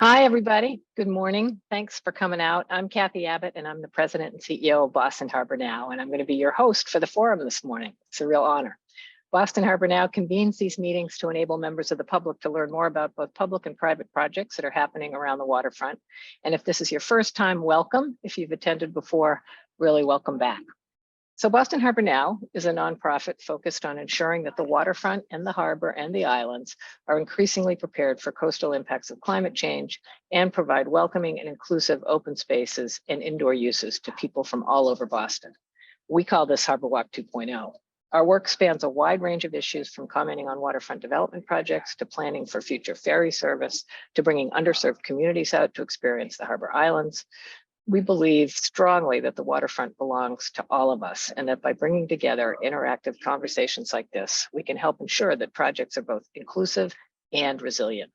Hi, everybody. Good morning. Thanks for coming out. I'm Kathy Abbott, and I'm the president and CEO of Boston Harbor Now, and I'm going to be your host for the forum this morning. It's a real honor. Boston Harbor Now convenes these meetings to enable members of the public to learn more about both public and private projects that are happening around the waterfront. And if this is your first time, welcome. If you've attended before, really welcome back. So Boston Harbor Now is a nonprofit focused on ensuring that the waterfront and the harbor and the islands are increasingly prepared for coastal impacts of climate change and provide welcoming and inclusive open spaces and indoor uses to people from all over Boston. We call this Harborwalk 2.0. Our work spans a wide range of issues, from commenting on waterfront development projects to planning for future ferry service to bringing underserved communities out to experience the harbor islands. We believe strongly that the waterfront belongs to all of us, and that by bringing together interactive conversations like this, we can help ensure that projects are both inclusive and resilient.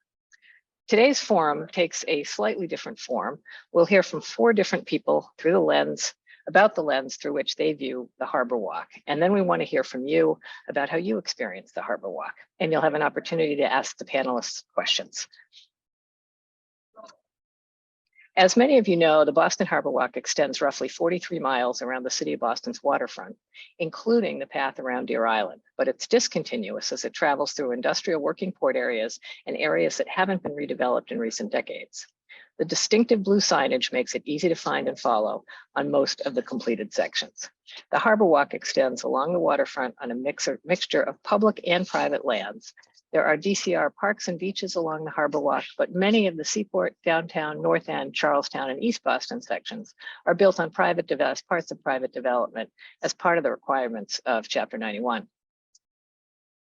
Today's forum takes a slightly different form. We'll hear from 4 different people about the lens through which they view the Harbor Walk. And then we want to hear from you about how you experience the Harbor Walk. And you'll have an opportunity to ask the panelists questions. As many of you know, the Boston Harbor Walk extends roughly 43 miles around the city of Boston's waterfront, including the path around Deer Island, but it's discontinuous as it travels through industrial working port areas and areas that haven't been redeveloped in recent decades. The distinctive blue signage makes it easy to find and follow on most of the completed sections. The Harbor Walk extends along the waterfront on a mixture of public and private lands. There are DCR parks and beaches along the Harbor Walk, but many of the Seaport, Downtown, North End, Charlestown, and East Boston sections are built on parts of private development as part of the requirements of Chapter 91.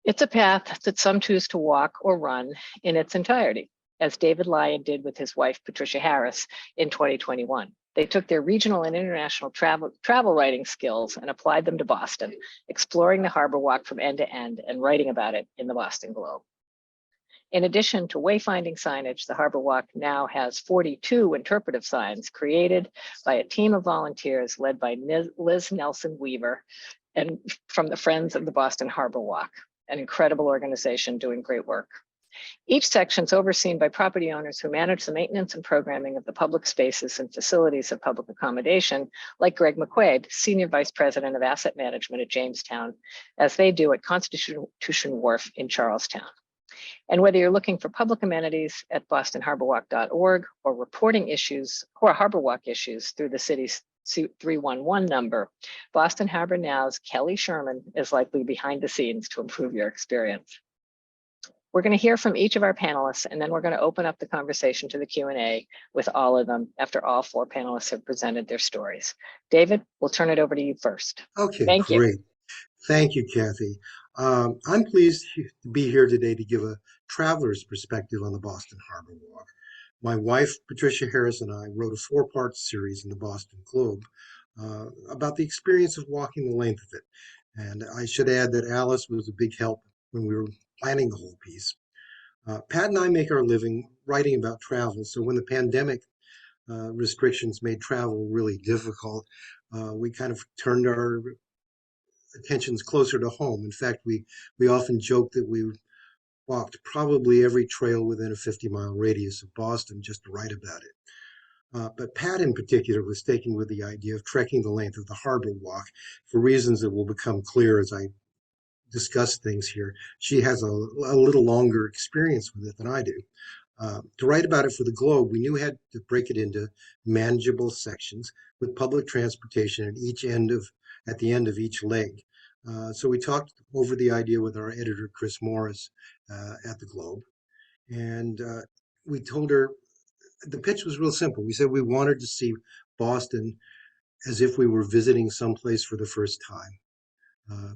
It's a path that some choose to walk or run in its entirety, as David Lyon did with his wife, Patricia Harris, in 2021. They took their regional and international travel writing skills and applied them to Boston, exploring the Harbor Walk from end to end and writing about it in the Boston Globe. In addition to wayfinding signage, the Harbor Walk now has 42 interpretive signs created by a team of volunteers led by Liz Nelson Weaver and from the Friends of the Boston Harbor Walk, an incredible organization doing great work. Each section is overseen by property owners who manage the maintenance and programming of the public spaces and facilities of public accommodation, like Greg McQuaid, Senior Vice President of Asset Management at Jamestown, as they do at Constitution Wharf in Charlestown. And whether you're looking for public amenities at bostonharborwalk.org or reporting issues or Harbor Walk issues through the city's 311 number, Boston Harbor Now's Kelly Sherman is likely behind the scenes to improve your experience. We're going to hear from each of our panelists, and then we're going to open up the conversation to the Q&A with all of them after all 4 panelists have presented their stories. David, we'll turn it over to you first. Okay, Thank you. great. Thank you, Kathy. I'm pleased to be here today to give a traveler's perspective on the Boston Harbor Walk. My wife, Patricia Harris, and I wrote a 4-part series in the Boston Globe about the experience of walking the length of it. And I should add that Alice was a big help when we were planning the whole piece. Pat and I make our living writing about travel, so when the pandemic restrictions made travel really difficult, we kind of turned our attentions closer to home. In fact, we often joke that we walked probably every trail within a 50-mile radius of Boston just to write about it. But Pat in particular was taken with the idea of trekking the length of the Harbor Walk for reasons that will become clear as I discuss things here. She has a little longer experience with it than I do. To write about it for the Globe, we knew we had to break it into manageable sections with public transportation at the end of each leg. So we talked over the idea with our editor, Chris Morris, at the Globe. And we told her the pitch was real simple. We said we wanted to see Boston as if we were visiting someplace for the first time.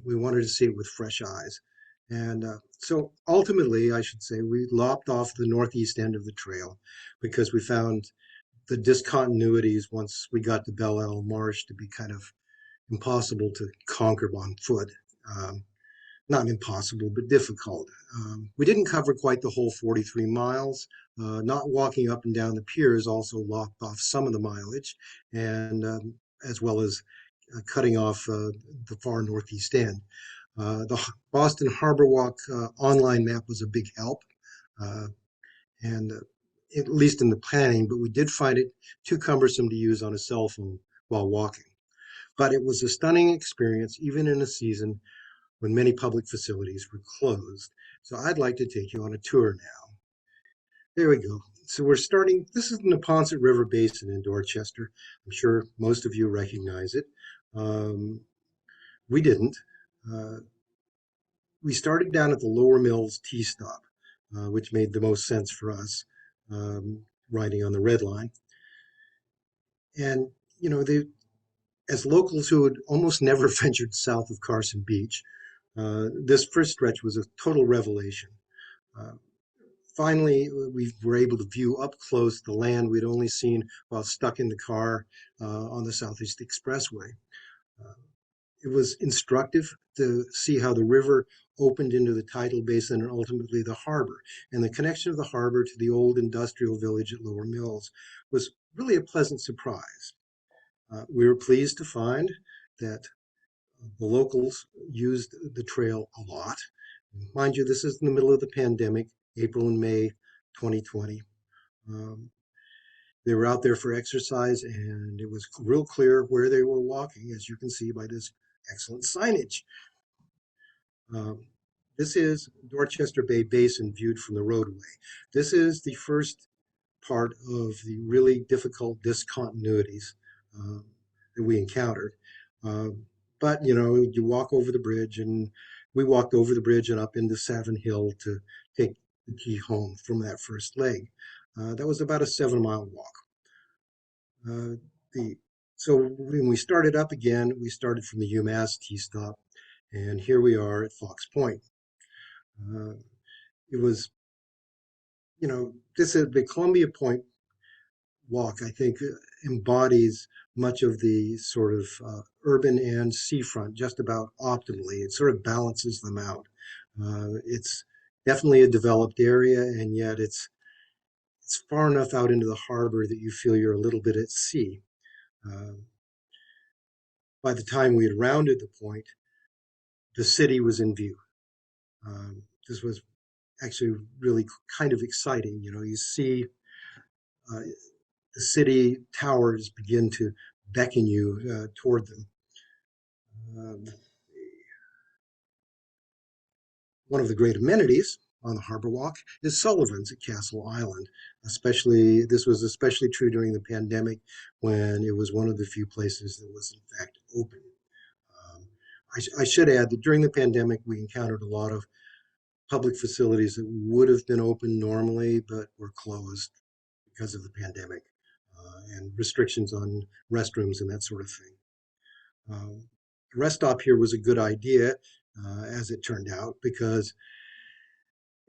We wanted to see it with fresh eyes. And so ultimately, I should say, we lopped off the northeast end of the trail because we found the discontinuities once we got to Belle Isle Marsh to be kind of impossible to conquer on foot. Not impossible, but difficult. We didn't cover quite the whole 43 miles. Not walking up and down the piers also lopped off some of the mileage, and as well as cutting off the far northeast end. The Boston Harbor Walk online map was a big help. And at least in the planning, but we did find it too cumbersome to use on a cell phone while walking. But it was a stunning experience, even in a season when many public facilities were closed. So I'd like to take you on a tour now. There we go. So we're starting, this is the Neponset River Basin in Dorchester. I'm sure most of you recognize it. Um, we didn't. Uh, we started down at the Lower Mills T stop, which made the most sense for us, riding on the Red Line. And, you know, as locals who had almost never ventured south of Carson Beach, this first stretch was a total revelation. Uh, Finally, we were able to view up close the land we'd only seen while stuck in the car on the Southeast Expressway. Uh, it was instructive to see how the river opened into the tidal basin and ultimately the harbor. And the connection of the harbor to the old industrial village at Lower Mills was really a pleasant surprise. We were pleased to find that the locals used the trail a lot. Mind you, this is in the middle of the pandemic, April and May 2020. Um, they were out there for exercise, and it was real clear where they were walking, as you can see by this excellent signage. Um, this is Dorchester Bay Basin viewed from the roadway. This is the first part of the really difficult discontinuities um, that we encountered. Um, but you know, you walk over the bridge, and we walked over the bridge and up into Savin Hill to take the key home from that first leg. That was about a 7 mile walk. Uh, the so when we started up again, we started from the UMass T stop, and here we are at Fox Point. Uh, it was, you know, this is the Columbia Point walk, I think, embodies much of the sort of urban and seafront just about optimally. It sort of balances them out. It's definitely a developed area, and yet it's far enough out into the harbor that you feel you're a little bit at sea. Uh, by the time we had rounded the point, the city was in view. This was actually really kind of exciting. You know, you see uh, the city towers begin to beckon you toward them. Um, One of the great amenities on the Harbor Walk is Sullivan's at Castle Island. Especially, this was especially true during the pandemic when it was one of the few places that was in fact open. Um, I should add that during the pandemic, we encountered a lot of public facilities that would have been open normally but were closed because of the pandemic and restrictions on restrooms and that sort of thing. The rest stop here was a good idea, as it turned out, because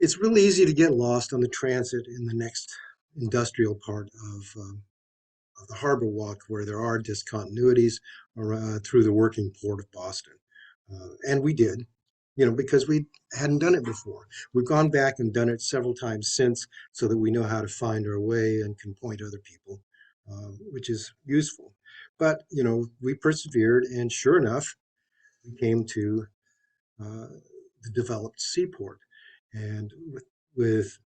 it's really easy to get lost on the transit in the next industrial part of the Harbor Walk, where there are discontinuities through the working port of Boston. And we did, you know, because we hadn't done it before. We've gone back and done it several times since so that we know how to find our way and can point other people, which is useful. But, you know, we persevered, and sure enough, we came to uh, the developed seaport. And with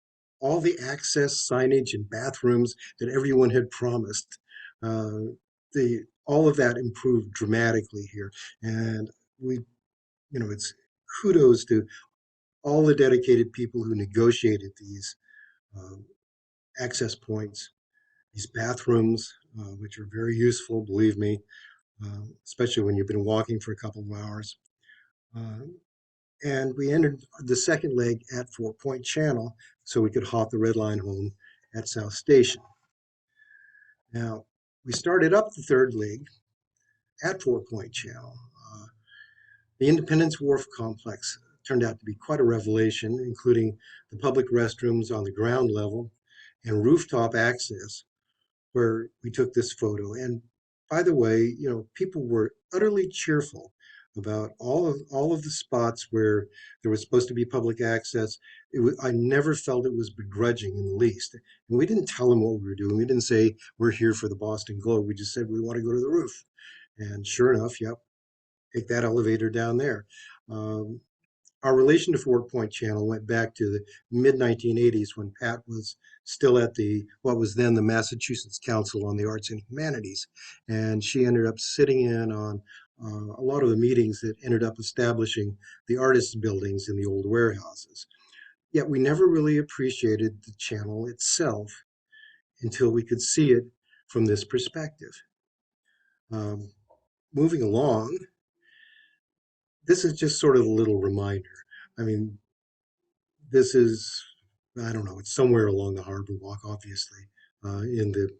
all the access signage and bathrooms that everyone had promised, uh, all of that improved dramatically here. And we, you know, it's kudos to all the dedicated people who negotiated these um, access points, these bathrooms, which are very useful, believe me, especially when you've been walking for a couple of hours. Uh, and we entered the second leg at Fort Point Channel so we could hop the Red Line home at South Station. Now, we started up the third leg at Fort Point Channel. The Independence Wharf complex turned out to be quite a revelation, including the public restrooms on the ground level and rooftop access where we took this photo. And by the way, you know, people were utterly cheerful about all of the spots where there was supposed to be public access. I never felt it was begrudging in the least. And we didn't tell them what we were doing. We didn't say we're here for the Boston Globe. We just said we want to go to the roof. And sure enough, yep, take that elevator down there. Um, Our relation to Fort Point Channel went back to the mid 1980s when Pat was still at the what was then the Massachusetts Council on the Arts and Humanities, and she ended up sitting in on a lot of the meetings that ended up establishing the artists' buildings in the old warehouses. Yet we never really appreciated the channel itself until we could see it from this perspective. Um, Moving along, this is just sort of a little reminder. I mean, this is, I don't know, it's somewhere along the Harbor Walk, obviously, in the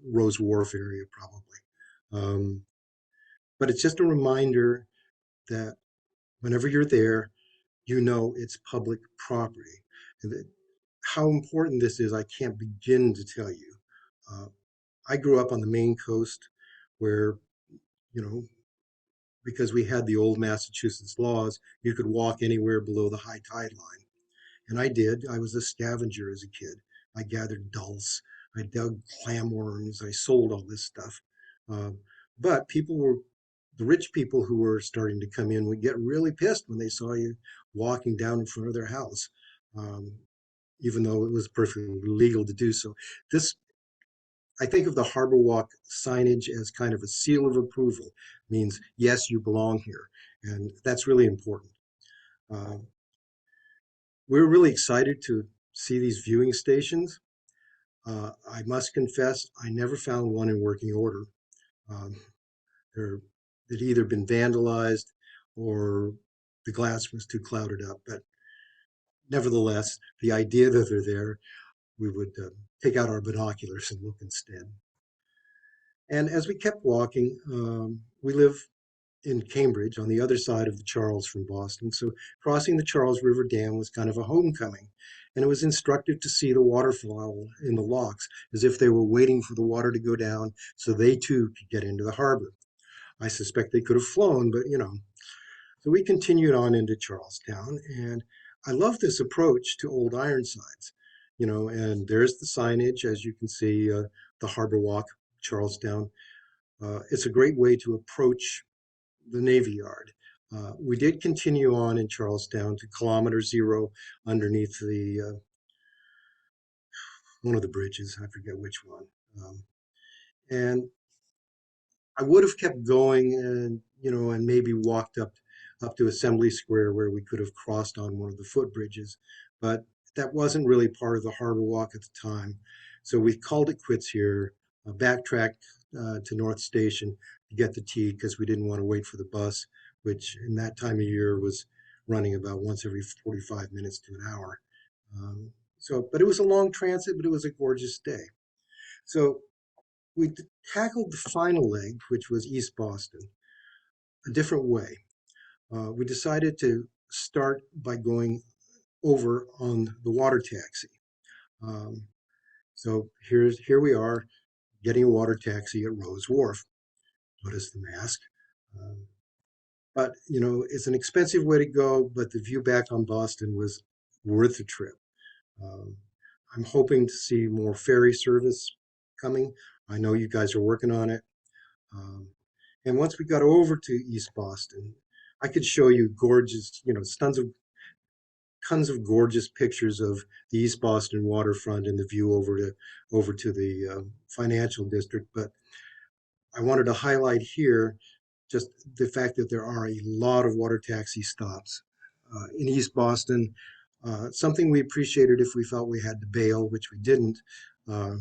Rose Wharf area, probably. Um, but it's just a reminder that whenever you're there, you know it's public property. And that how important this is, I can't begin to tell you. Uh, I grew up on the Maine coast where, you know, because we had the old Massachusetts laws, you could walk anywhere below the high tide line. And I did. I was a scavenger as a kid. I gathered dulse. I dug clamworms. I sold all this stuff. Uh, but the rich people who were starting to come in would get really pissed when they saw you walking down in front of their house, um, even though it was perfectly legal to do so. This, I think of the Harbor Walk signage as kind of a seal of approval, means yes, you belong here. And that's really important. Uh, we're really excited to see these viewing stations. I must confess, I never found one in working order. Um, they're, they'd either been vandalized or the glass was too clouded up. But nevertheless, the idea that they're there, we would take out our binoculars and look instead. And as we kept walking, we live in Cambridge on the other side of the Charles from Boston. So crossing the Charles River Dam was kind of a homecoming. And it was instructive to see the waterfowl in the locks as if they were waiting for the water to go down so they too could get into the harbor. I suspect they could have flown, but you know. So we continued on into Charlestown, and I love this approach to Old Ironsides. You know, and there's the signage, as you can see, the Harbor Walk, Charlestown. It's a great way to approach the Navy Yard. We did continue on in Charlestown to kilometer zero underneath the one of the bridges. I forget which one. And I would have kept going and and maybe walked up to Assembly Square where we could have crossed on one of the footbridges, but that wasn't really part of the Harbor Walk at the time. So we called it quits here, backtracked to North Station to get the tea because we didn't want to wait for the bus, which in that time of year was running about once every 45 minutes to an hour. But it was a long transit, but it was a gorgeous day. So we tackled the final leg, which was East Boston, a different way. We decided to start by going over on the water taxi. Um, so here we are getting a water taxi at Rose Wharf. Notice the mask. Um, but it's an expensive way to go, but the view back on Boston was worth the trip. Um, I'm hoping to see more ferry service coming. I know you guys are working on it. Um, and once we got over to East Boston, I could show you gorgeous, tons of gorgeous pictures of the East Boston waterfront and the view over to the financial district. But I wanted to highlight here just the fact that there are a lot of water taxi stops in East Boston. Something we appreciated if we felt we had to bail, which we didn't. Uh,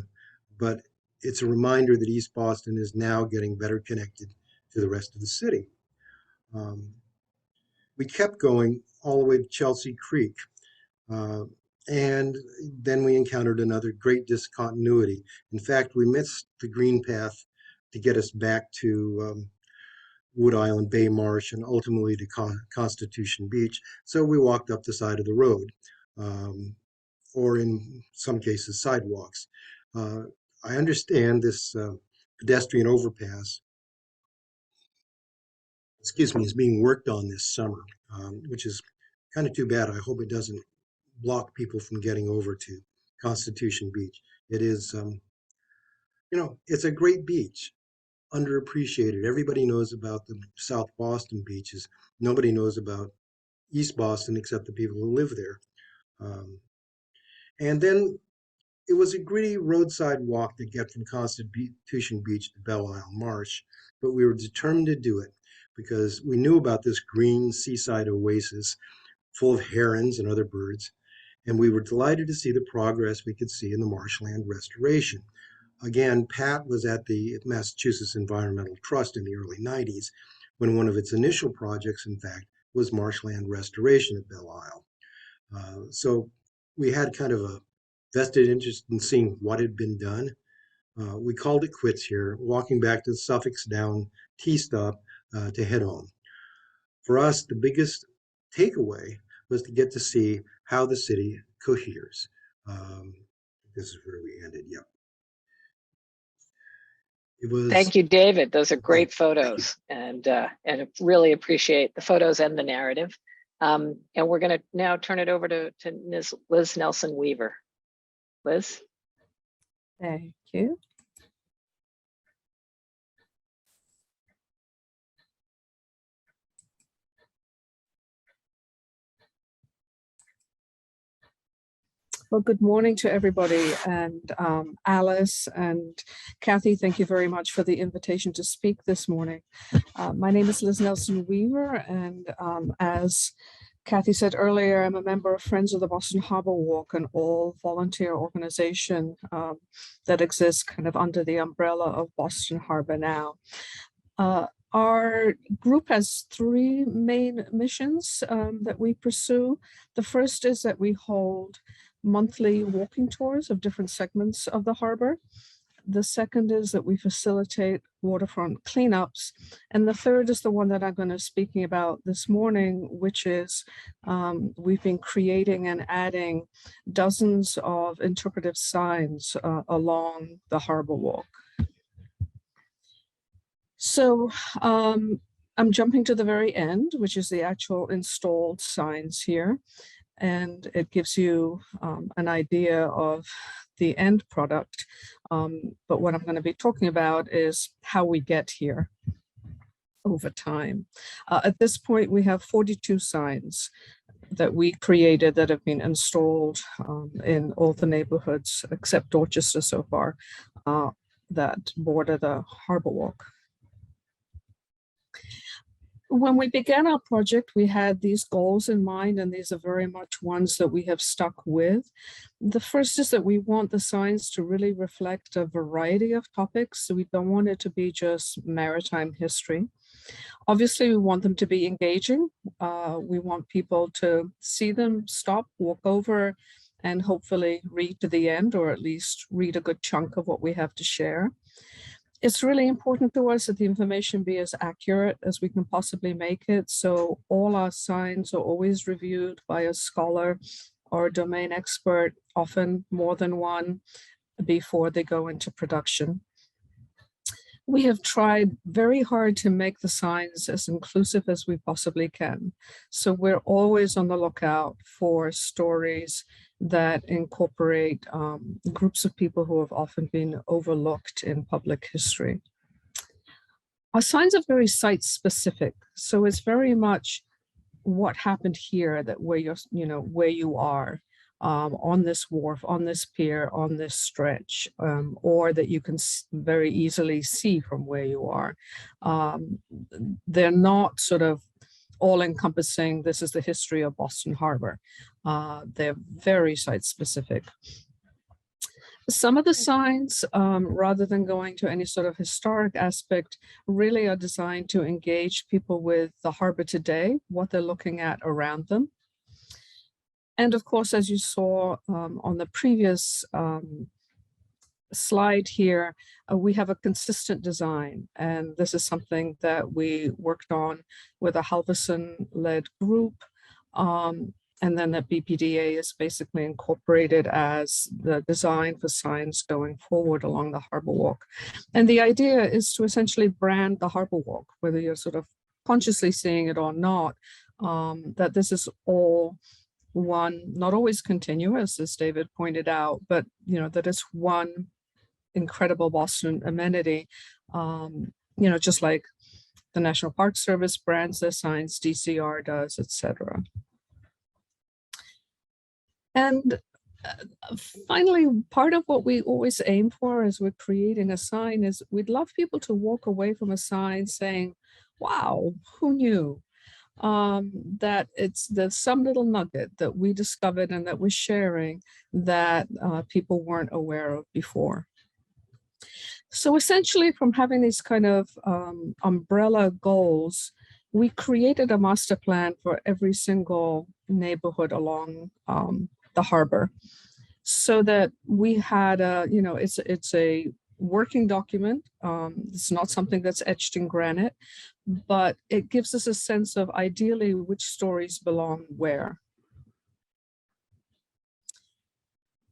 but it's a reminder that East Boston is now getting better connected to the rest of the city. Um, we kept going all the way to Chelsea Creek. Uh, and then we encountered another great discontinuity. In fact, we missed the green path to get us back to Wood Island, Bay Marsh, and ultimately to Constitution Beach. So we walked up the side of the road, or in some cases, sidewalks. Uh, I understand this pedestrian overpass, excuse me, is being worked on this summer, which is kind of too bad. I hope it doesn't block people from getting over to Constitution Beach. It is, it's a great beach, underappreciated. Everybody knows about the South Boston beaches. Nobody knows about East Boston except the people who live there. Um, and then it was a gritty roadside walk to get from Constitution Beach to Belle Isle Marsh, but we were determined to do it because we knew about this green seaside oasis full of herons and other birds, and we were delighted to see the progress we could see in the marshland restoration. Again, Pat was at the Massachusetts Environmental Trust in the early 90s when one of its initial projects, in fact, was marshland restoration at Belle Isle. So we had kind of a vested interest in seeing what had been done. We called it quits here, walking back to the Suffolk Down T stop to head home. For us, the biggest takeaway was to get to see how the city coheres. Um, this is where we ended. Yep. It was, Thank you, David. Those are oh, great thank you. photos, and really appreciate the photos and the narrative. And we're going to now turn it over to Ms. Liz Nelson Weaver. Liz? Thank you. Well, good morning to everybody, and Alice and Kathy, thank you very much for the invitation to speak this morning. My name is Liz Nelson Weaver, and as Kathy said earlier, I'm a member of Friends of the Boston Harborwalk, an all-volunteer organization that exists kind of under the umbrella of Boston Harbor Now. Our group has three main missions that we pursue. The first is that we hold monthly walking tours of different segments of the harbor. The second is that we facilitate waterfront cleanups. And the third is the one that I'm going to be speaking about this morning, which is we've been creating and adding dozens of interpretive signs along the harbor walk. So I'm jumping to the very end, which is the actual installed signs here. And it gives you an idea of the end product. But what I'm going to be talking about is how we get here over time. At this point, we have 42 signs that we created that have been installed in all the neighborhoods except Dorchester so far that border the harbor walk. When we began our project, we had these goals in mind, and these are very much ones that we have stuck with. The first is that we want the signs to really reflect a variety of topics. So we don't want it to be just maritime history. Obviously, we want them to be engaging. We want people to see them, stop, walk over, and hopefully read to the end, or at least read a good chunk of what we have to share. It's really important to us that the information be as accurate as we can possibly make it. So all our signs are always reviewed by a scholar or a domain expert, often more than one, before they go into production. We have tried very hard to make the signs as inclusive as we possibly can. So we're always on the lookout for stories that incorporate groups of people who have often been overlooked in public history. Our signs are very site specific. So it's very much what happened here, that where you're, where you are. On this wharf, on this pier, on this stretch, or that you can very easily see from where you are. They're not sort of all-encompassing, this is the history of Boston Harbor. They're very site-specific. Some of the signs, rather than going to any sort of historic aspect, really are designed to engage people with the harbor today, what they're looking at around them. And of course, as you saw on the previous slide here, we have a consistent design. And this is something that we worked on with a Halverson-led group. And then the BPDA is basically incorporated as the design for signs going forward along the harbor walk. And the idea is to essentially brand the harbor walk, whether you're sort of consciously seeing it or not, that this is all one, not always continuous, as David pointed out, but that is one incredible Boston amenity. Just like The National Park Service brands their signs, DCR does, etc. And finally, part of what we always aim for as we're creating a sign is we'd love people to walk away from a sign saying, wow, who knew? That there's some little nugget that we discovered and that we're sharing that people weren't aware of before. So essentially, from having these kind of umbrella goals, we created a master plan for every single neighborhood along the harbor, so that we had it's a working document. It's not something that's etched in granite, but it gives us a sense of ideally which stories belong where.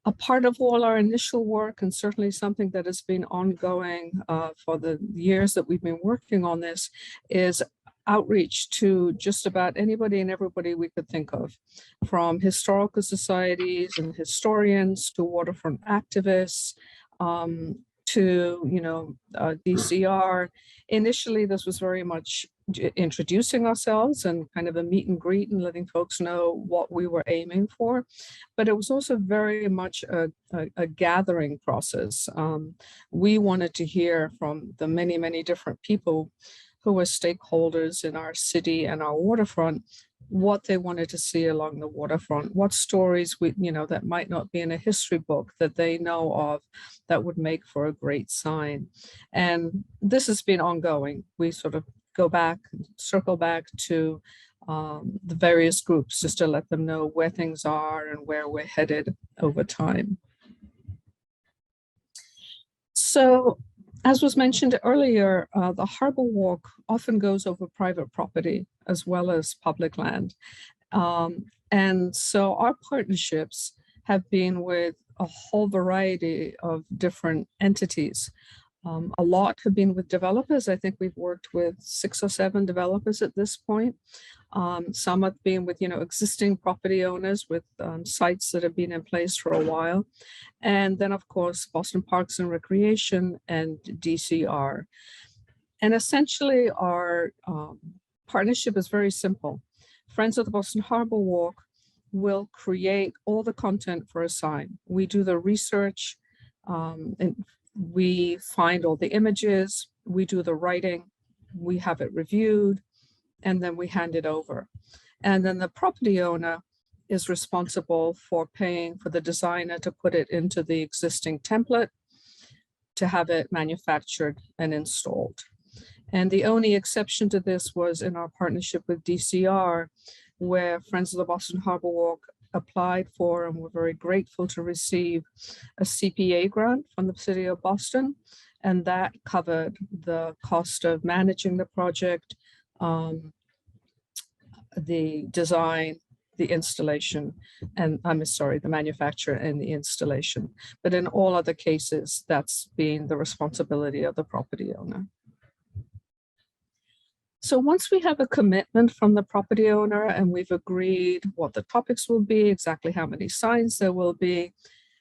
A part of all our initial work, and certainly something that has been ongoing for the years that we've been working on this, is outreach to just about anybody and everybody we could think of, from historical societies and historians to waterfront activists, to DCR. Initially, this was very much introducing ourselves and kind of a meet and greet and letting folks know what we were aiming for. But it was also very much a gathering process. We wanted to hear from the many, many different people who were stakeholders in our city and our waterfront, what they wanted to see along the waterfront, what stories that might not be in a history book that they know of that would make for a great sign. And this has been ongoing. We sort of go back, circle back to the various groups just to let them know where things are and where we're headed over time. So, as was mentioned earlier, the Harbor Walk often goes over private property as well as public land. And so our partnerships have been with a whole variety of different entities. A lot have been with developers. I think we've worked with 6 or 7 developers at this point. Some have been with existing property owners with sites that have been in place for a while. And then, of course, Boston Parks and Recreation and DCR. And essentially, our partnership is very simple. Friends of the Boston Harborwalk will create all the content for a sign. We do the research, and we find all the images, we do the writing, we have it reviewed, and then we hand it over. And then the property owner is responsible for paying for the designer to put it into the existing template, to have it manufactured and installed. And the only exception to this was in our partnership with DCR, where Friends of the Boston Harborwalk applied for and we're very grateful to receive a CPA grant from the city of Boston. And that covered the cost of managing the project, the design, the installation, and the manufacture and the installation. But in all other cases, that's been the responsibility of the property owner. So once we have a commitment from the property owner and we've agreed what the topics will be, exactly how many signs there will be,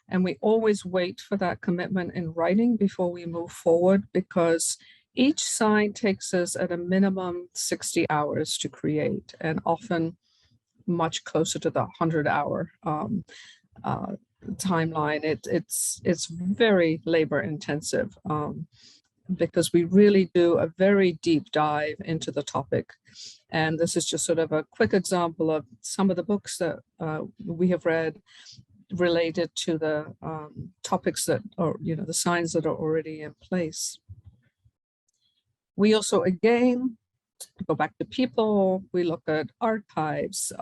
and we always wait for that commitment in writing before we move forward, because each sign takes us at a minimum 60 hours to create, and often much closer to the 100-hour timeline. It's very labor intensive. Because we really do a very deep dive into the topic. And this is just sort of a quick example of some of the books that we have read related to the topics that are, the signs that are already in place. We also, again, go back to people, we look at archives,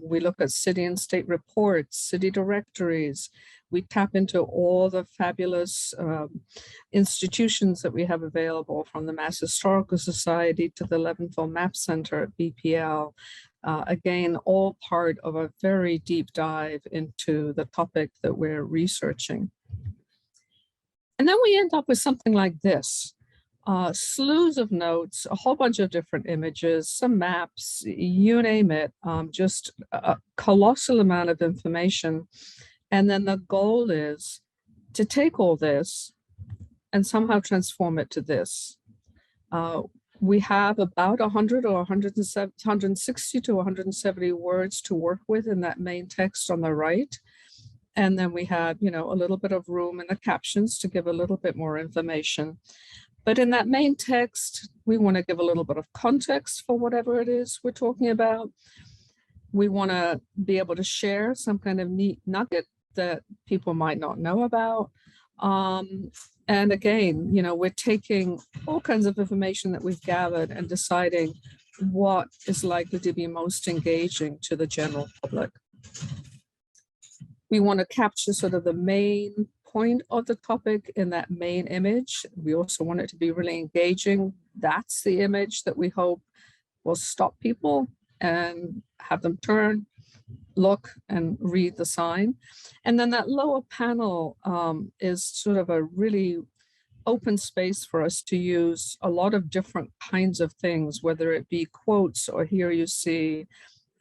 we look at city and state reports, city directories. We tap into all the fabulous institutions that we have available, from the Mass Historical Society to the Leventhal Map Center at BPL. Again, all part of a very deep dive into the topic that we're researching. And then we end up with something like this. Slews of notes, a whole bunch of different images, some maps, you name it, just a colossal amount of information. And then the goal is to take all this and somehow transform it to this. We have about 100 or 160 to 170 words to work with in that main text on the right. And then we have, you know, a little bit of room in the captions to give a little bit more information. But in that main text, we want to give a little bit of context for whatever it is we're talking about. We want to be able to share some kind of neat nugget that people might not know about. And again, you know, we're taking all kinds of information that we've gathered and deciding what is likely to be most engaging to the general public. We want to capture sort of the main point of the topic in that main image. We also want it to be really engaging. That's the image that we hope will stop people and have them turn, look, and read the sign. And then that lower panel is sort of a really open space for us to use a lot of different kinds of things, whether it be quotes, or here you see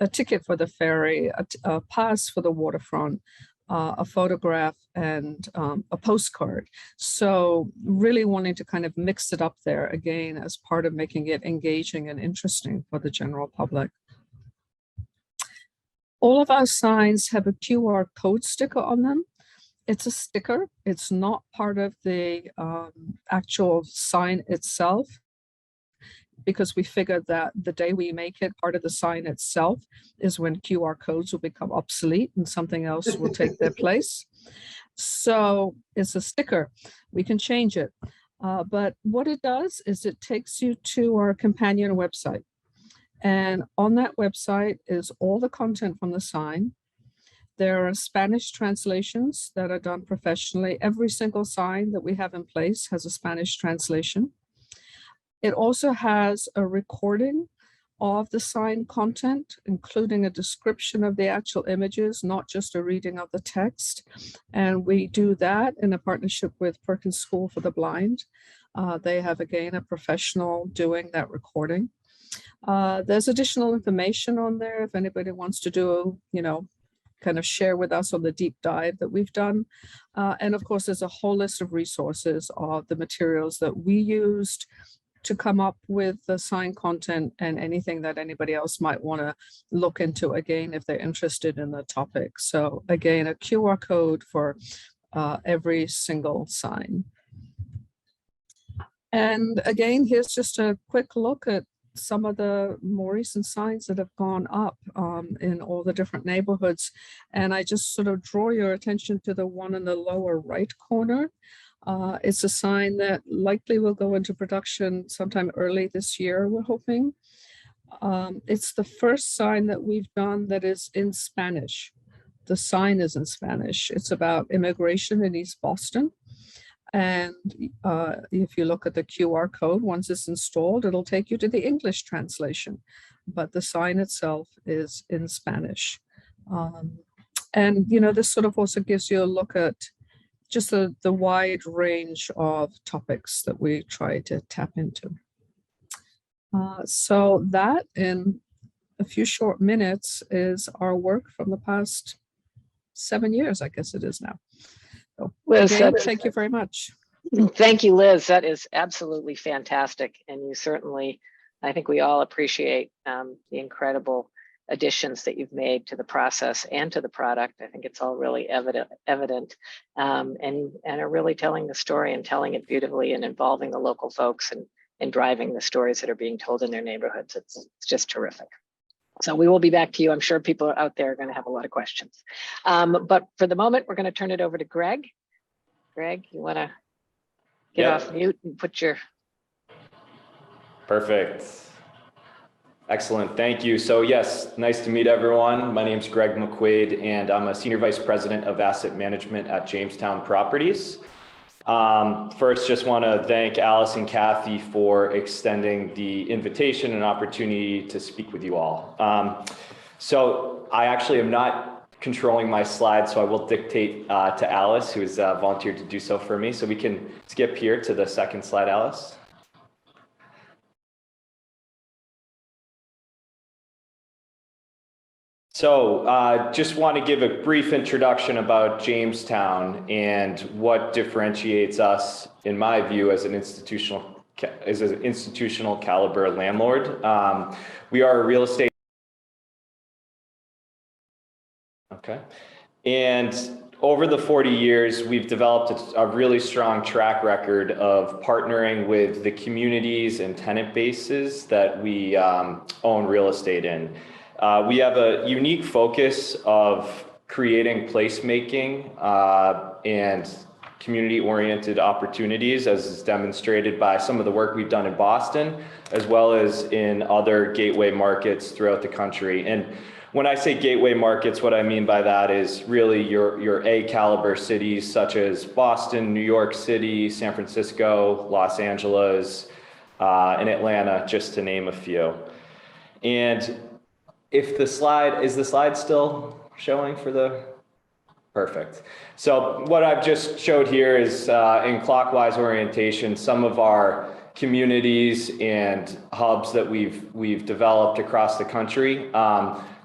a ticket for the ferry, a pass for the waterfront, a photograph, and a postcard. So really wanting to kind of mix it up there again as part of making it engaging and interesting for the general public. All of our signs have a QR code sticker on them. It's a sticker. It's not part of the actual sign itself, because we figured that the day we make it part of the sign itself is when QR codes will become obsolete and something else will take their place. So it's a sticker. We can change it. But what it does is it takes you to our companion website. And on that website is all the content from the sign. There are Spanish translations that are done professionally. Every single sign that we have in place has a Spanish translation. It also has a recording of the sign content, including a description of the actual images, not just a reading of the text. And we do that in a partnership with Perkins School for the Blind. They have, again, a professional doing that recording. There's additional information on there if anybody wants to do, you know, kind of share with us on the deep dive that we've done. And of course, there's a whole list of resources of the materials that we used to come up with the sign content and anything that anybody else might want to look into, again, if they're interested in the topic. So again, a QR code for every single sign. And again, here's just a quick look at some of the more recent signs that have gone up in all the different neighborhoods. And I just sort of draw your attention to the one in the lower right corner. It's a sign that likely will go into production sometime early this year, we're hoping. It's the first sign that we've done that is in Spanish. The sign is in Spanish. It's about immigration in East Boston. And if you look at the QR code, once it's installed, it'll take you to the English translation, but the sign itself is in Spanish. And, you know, this sort of also gives you a look at just the wide range of topics that we try to tap into. So that, in a few short minutes, is our work from the past 7 years, I guess it is now. So, Liz, again, thank you very much. Thank you, Liz. That is absolutely fantastic. And you certainly, I think we all appreciate the incredible additions that you've made to the process and to the product. I think it's all really evident and are really telling the story and telling it beautifully and involving the local folks and driving the stories that are being told in their neighborhoods. It's just terrific. So we will be back to you. I'm sure people out there are going to have a lot of questions. But for the moment, we're going to turn it over to Greg. Greg, you want to get off mute and put your... Perfect. Excellent. Thank you. So yes, nice to meet everyone. My name is Greg McQuaid, and I'm a Senior Vice President of Asset Management at Jamestown Properties. First, just want to thank Alice and Kathy for extending the invitation and opportunity to speak with you all. So I actually am not controlling my slides, so I will dictate to Alice, who has volunteered to do so for me. So we can skip here to the second slide, Alice. So just want to give a brief introduction about Jamestown and what differentiates us, in my view, as an institutional is an institutional caliber landlord. We are a real estate. Okay. And over the 40 years, we've developed a really strong track record of partnering with the communities and tenant bases that we own real estate in. We have a unique focus of creating placemaking and community-oriented opportunities, as is demonstrated by some of the work we've done in Boston, as well as in other gateway markets throughout the country. And when I say gateway markets, what I mean by that is really your A-caliber cities such as Boston, New York City, San Francisco, Los Angeles, and Atlanta, just to name a few. And if the slide still showing for the, perfect. So what I've just showed here is in clockwise orientation, some of our communities and hubs that we've developed across the country.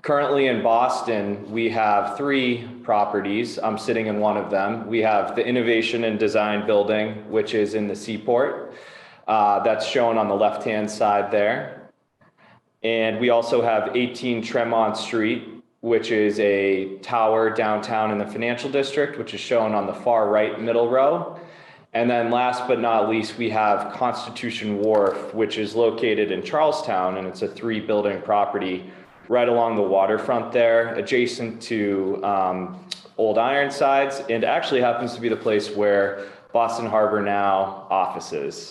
Currently in Boston, we have 3 properties. I'm sitting in one of them. We have the Innovation and Design Building, which is in the Seaport. That's shown on the left-hand side there. And we also have 18 Tremont Street, which is a tower downtown in the financial district, which is shown on the far right middle row. And then last but not least, we have Constitution Wharf, which is located in Charlestown, and it's a 3-building property right along the waterfront there, adjacent to Old Ironsides, and actually happens to be the place where Boston Harbor Now offices.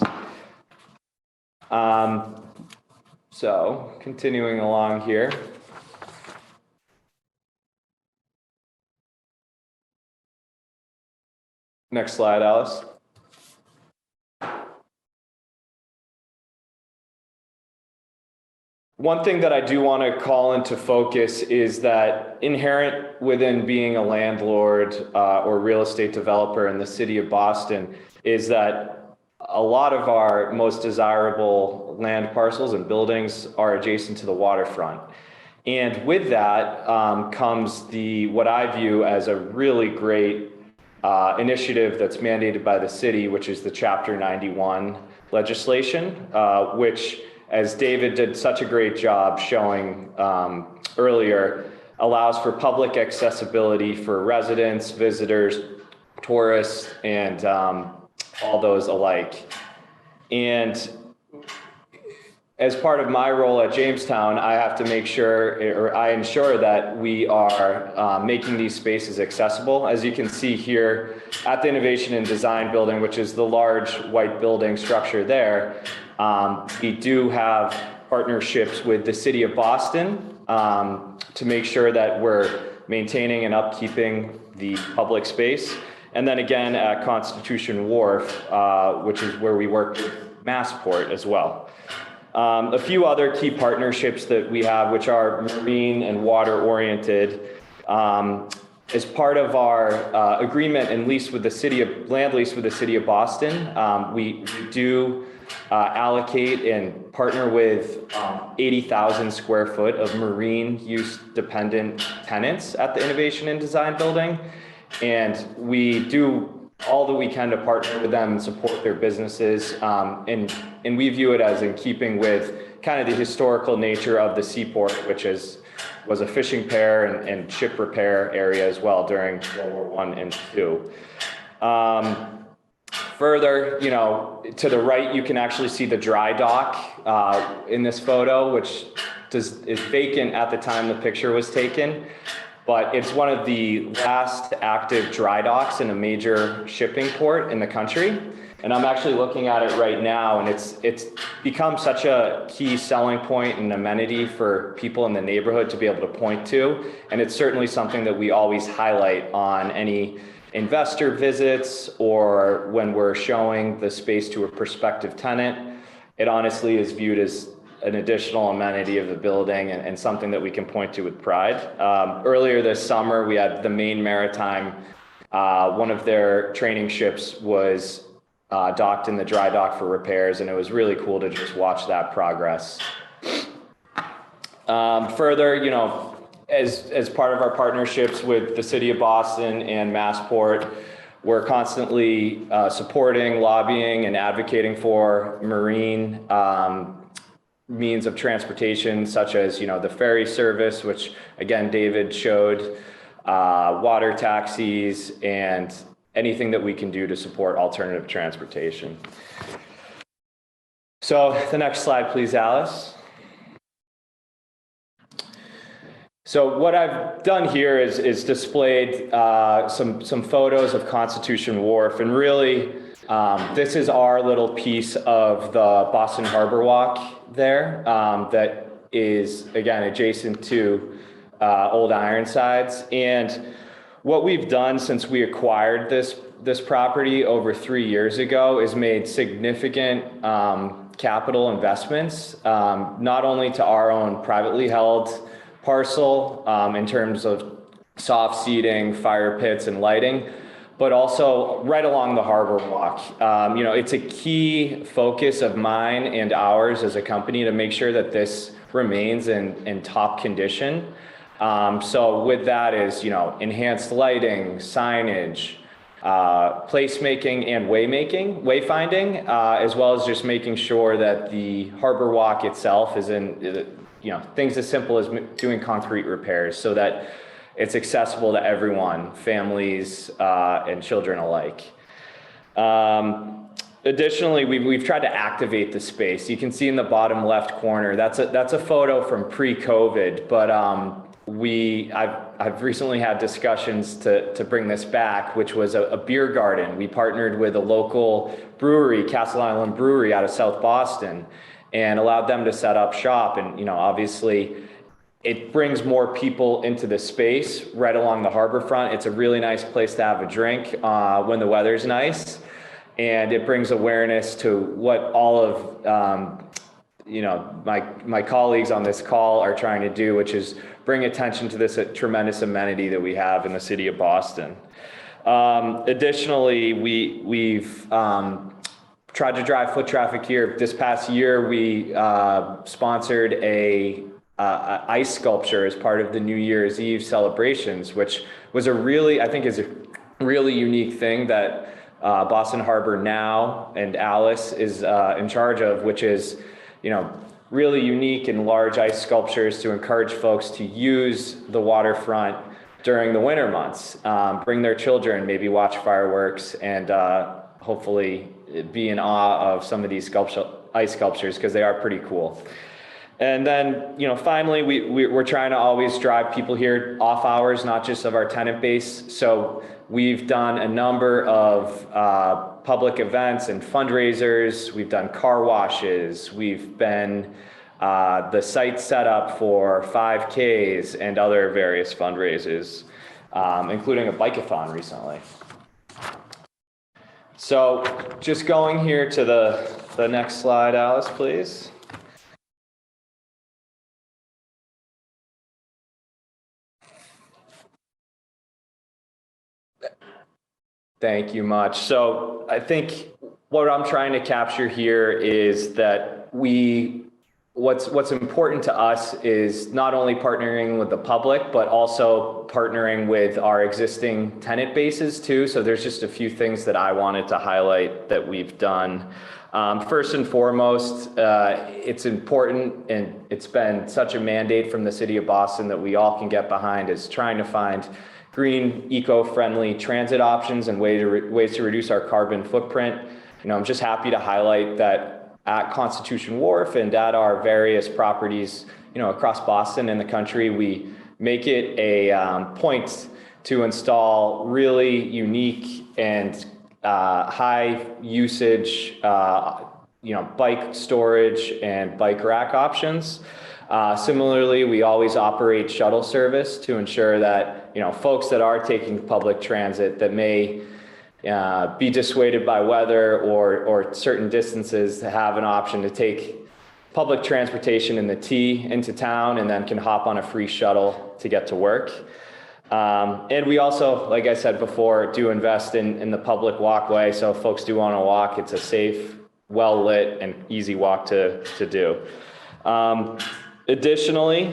So continuing along here. Next slide, Alice. One thing that I do want to call into focus is that inherent within being a landlord or real estate developer in the city of Boston is that a lot of our most desirable land parcels and buildings are adjacent to the waterfront. And with that comes what I view as a really great initiative that's mandated by the city, which is the Chapter 91 legislation, which, as David did such a great job showing earlier, allows for public accessibility for residents, visitors, tourists, and all those alike. And as part of my role at Jamestown, I have to make sure, or I ensure that we are making these spaces accessible. As you can see here at the Innovation and Design Building, which is the large white building structure there, we do have partnerships with the city of Boston to make sure that we're maintaining and upkeeping the public space. And then again at Constitution Wharf, which is where we work with Massport as well. A few other key partnerships that we have, which are marine and water oriented. As part of our agreement and lease with the land lease with the city of Boston, we do allocate and partner with 80,000 square foot of marine use dependent tenants at the Innovation and Design Building. And we do all that we can to partner with them and support their businesses. And we view it as in keeping with kind of the historical nature of the seaport, which was a fishing pier and ship repair area as well during World War I and II. Further, to the right, you can actually see the dry dock in this photo, which is vacant at the time the picture was taken. But it's one of the last active dry docks in a major shipping port in the country. And I'm actually looking at it right now, and it's become such a key selling point and amenity for people in the neighborhood to be able to point to. And it's certainly something that we always highlight on any investor visits or when we're showing the space to a prospective tenant. It honestly is viewed as an additional amenity of the building and something that we can point to with pride. Earlier this summer, we had the Maine Maritime, one of their training ships was docked in the dry dock for repairs, and it was really cool to just watch that progress. Further, as part of our partnerships with the city of Boston and Massport, We're constantly supporting, lobbying, and advocating for marine means of transportation, such as, the ferry service, which again, David showed, water taxis, and anything that we can do to support alternative transportation. So the next slide, please, Alice. So what I've done here is displayed some photos of Constitution Wharf, and really this is our little piece of the Boston Harborwalk there that is, again, adjacent to Old Ironsides. And what we've done since we acquired this property over 3 years ago is made significant capital investments, not only to our own privately held parcel in terms of soft seating, fire pits, and lighting, but also right along the harbor walk. It's a key focus of mine and ours as a company to make sure that this remains in top condition. So with that is, enhanced lighting, signage, placemaking and wayfinding, as well as just making sure that the harbor walk itself is in, things as simple as doing concrete repairs so that it's accessible to everyone, families and children alike. Additionally, we've tried to activate the space. You can see in the bottom left corner, that's a photo from pre-COVID, but I've recently had discussions to bring this back, which was a beer garden. We partnered with a local brewery, Castle Island Brewery out of South Boston, and allowed them to set up shop. And, obviously it brings more people into the space right along the harbor front. It's a really nice place to have a drink when the weather's nice. And it brings awareness to what all of, my colleagues on this call are trying to do, which is bring attention to this tremendous amenity that we have in the city of Boston. Additionally, we've tried to drive foot traffic here. This past year, we sponsored a ice sculpture as part of the New Year's Eve celebrations, which was I think is a really unique thing that Boston Harbor now and Alice is in charge of, which is, really unique and large ice sculptures to encourage folks to use the waterfront during the winter months, bring their children, maybe watch fireworks, and hopefully be in awe of some of these ice sculptures because they are pretty cool. And then, finally, we're trying to always drive people here off hours, not just of our tenant base. So we've done a number of public events and fundraisers. We've done car washes. We've been the site set up for 5Ks and other various fundraisers, including a bike-a-thon recently. So just going here to the next slide, Alice, please. Thank you much. So I think what I'm trying to capture here is that what's important to us is not only partnering with the public, but also partnering with our existing tenant bases too. So there's just a few things that I wanted to highlight that we've done. First and foremost, it's important, and it's been such a mandate from the city of Boston that we all can get behind, is trying to find green, eco-friendly transit options and ways to reduce our carbon footprint. I'm just happy to highlight that at Constitution Wharf and at our various properties, across Boston and the country, we make it a point to install really unique and high usage, bike storage and bike rack options. Similarly, we always operate shuttle service to ensure that, folks that are taking public transit that may be dissuaded by weather or certain distances to have an option to take public transportation in the T into town and then can hop on a free shuttle to get to work. And we also, like I said before, do invest in the public walkway. So if folks do want to walk, it's a safe, well-lit and easy walk to do. Additionally,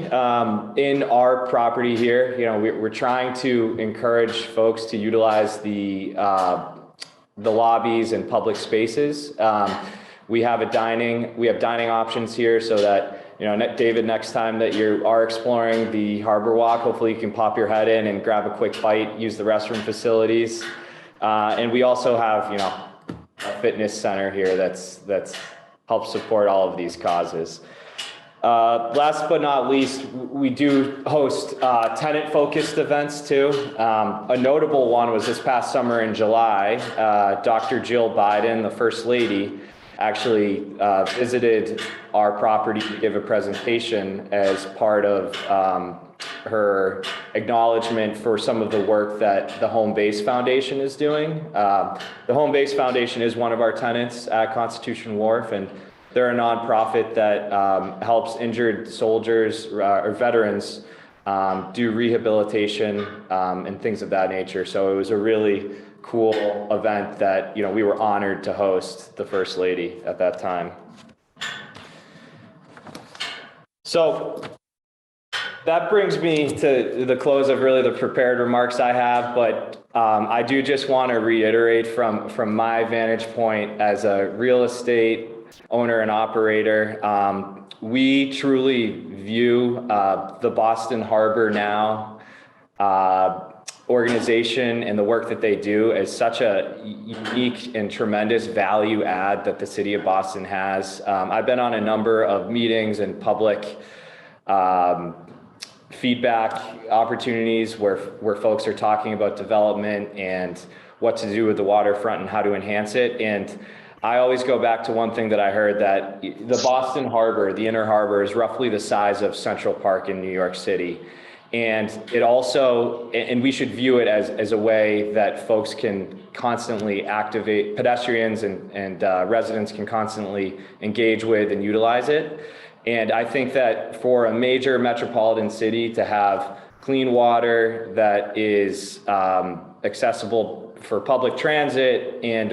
in our property here, we're trying to encourage folks to utilize the lobbies and public spaces. We have dining options here so that, David, next time that you are exploring the Harbor Walk, hopefully you can pop your head in and grab a quick bite, use the restroom facilities. And we also have, a fitness center here that's helps support all of these causes. Last but not least, we do host tenant-focused events too. A notable one was this past summer in July. Dr. Jill Biden, the First Lady, actually visited our property to give a presentation as part of her acknowledgement for some of the work that the Home Base Foundation is doing. The Home Base Foundation is one of our tenants at Constitution Wharf, and they're a nonprofit that helps injured soldiers or veterans do rehabilitation and things of that nature. So it was a really cool event that we were honored to host the First Lady at that time. So that brings me to the close of really the prepared remarks I have, but I do just want to reiterate from my vantage point as a real estate owner and operator, we truly view the Boston Harbor Now organization and the work that they do as such a unique and tremendous value add that the city of Boston has. I've been on a number of meetings and public feedback opportunities where folks are talking about development and what to do with the waterfront and how to enhance it. And I always go back to one thing that I heard, that the Boston Harbor, the Inner Harbor, is roughly the size of Central Park in New York City. And it also, and we should view it as a way that folks can constantly activate, pedestrians and residents can constantly engage with and utilize it. And I think that for a major metropolitan city to have clean water that is accessible for public transit and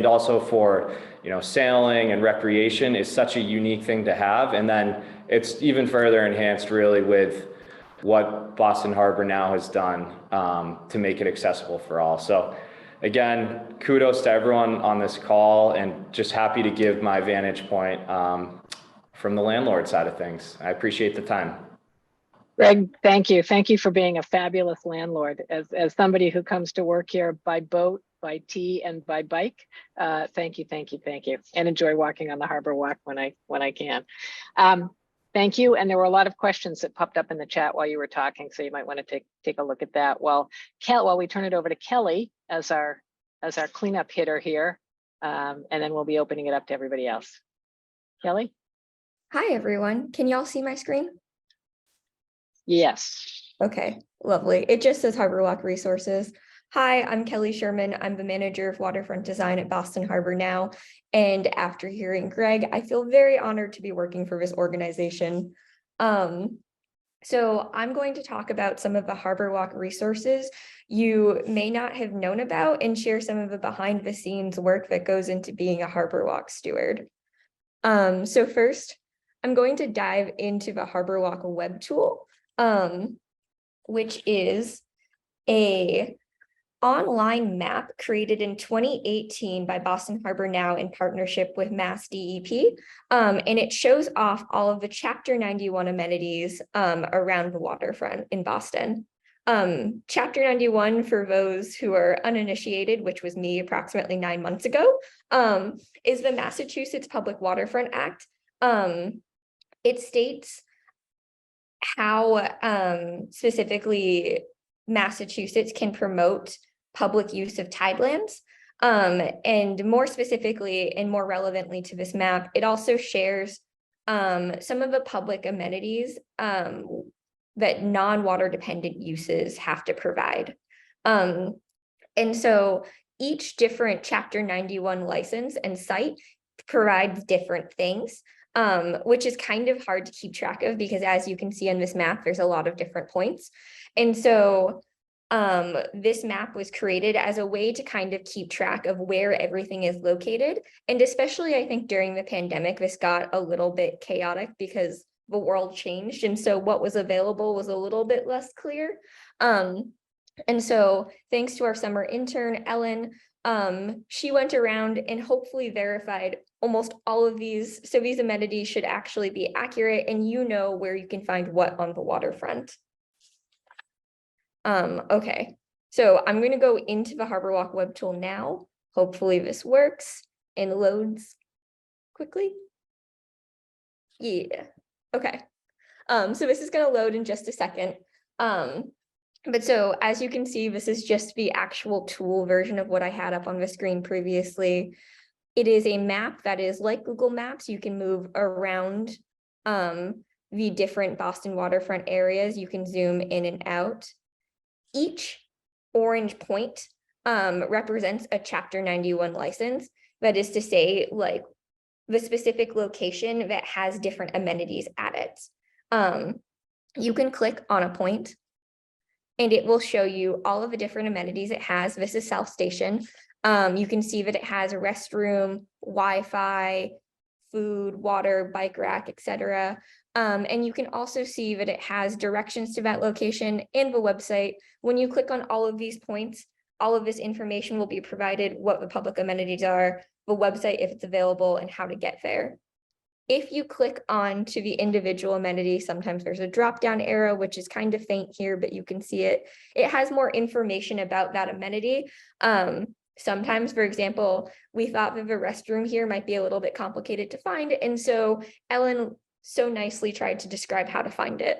also for sailing and recreation is such a unique thing to have. And then it's even further enhanced really with what Boston Harbor Now has done to make it accessible for all. So again, kudos to everyone on this call, and just happy to give my vantage point from the landlord side of things. I appreciate the time. Greg, thank you. Thank you for being a fabulous landlord. As somebody who comes to work here by boat, by tea, and by bike, thank you, thank you, thank you. And enjoy walking on the Harbor Walk when I can. Thank you. And there were a lot of questions that popped up in the chat while you were talking, so you might want to take a look at that. While we turn it over to Kelly as our cleanup hitter here, and then we'll be opening it up to everybody else. Kelly? Hi, everyone. Can y'all see my screen? Yes. Okay, lovely. It just says Harbor Walk Resources. Hi, I'm Kelly Sherman. I'm the manager of waterfront design at Boston Harbor Now. And after hearing Greg, I feel very honored to be working for this organization. So I'm going to talk about some of the Harbor Walk resources you may not have known about and share some of the behind the scenes work that goes into being a Harbor Walk steward. So first, I'm going to dive into the Harbor Walk web tool, which is a online map created in 2018 by Boston Harbor Now in partnership with Mass DEP. And it shows off all of the Chapter 91 amenities around the waterfront in Boston. Chapter 91, for those who are uninitiated, which was me approximately 9 months ago, is the Massachusetts Public Waterfront Act. It states how specifically Massachusetts can promote public use of tidelands. And more specifically and more relevantly to this map, it also shares some of the public amenities that non-water dependent uses have to provide. And so each different Chapter 91 license and site provides different things, which is kind of hard to keep track of because, as you can see on this map, there's a lot of different points. And so this map was created as a way to kind of keep track of where everything is located. And especially, I think, during the pandemic, this got a little bit chaotic because the world changed. And so what was available was a little bit less clear. And so thanks to our summer intern, Ellen, she went around and hopefully verified almost all of these. So these amenities should actually be accurate, and you know where you can find what on the waterfront. Okay, so I'm going to go into the Harborwalk web tool now. Hopefully this works and loads quickly. Yeah, okay. So this is going to load in just a second. But so as you can see, this is just the actual tool version of what I had up on the screen previously. It is a map that is like Google Maps. You can move around the different Boston waterfront areas. You can zoom in and out. Each orange point represents a Chapter 91 license. That is to say, like the specific location that has different amenities at it. You can click on a point and it will show you all of the different amenities it has. This is South Station. You can see that it has a restroom, Wi-Fi, food, water, bike rack, etc. And you can also see that it has directions to that location and the website. When you click on all of these points, all of this information will be provided, what the public amenities are, the website if it's available, and how to get there. If you click on to the individual amenity, sometimes there's a drop-down arrow, which is kind of faint here, but you can see it. It has more information about that amenity. Sometimes, for example, we thought that the restroom here might be a little bit complicated to find. And so Ellen so nicely tried to describe how to find it.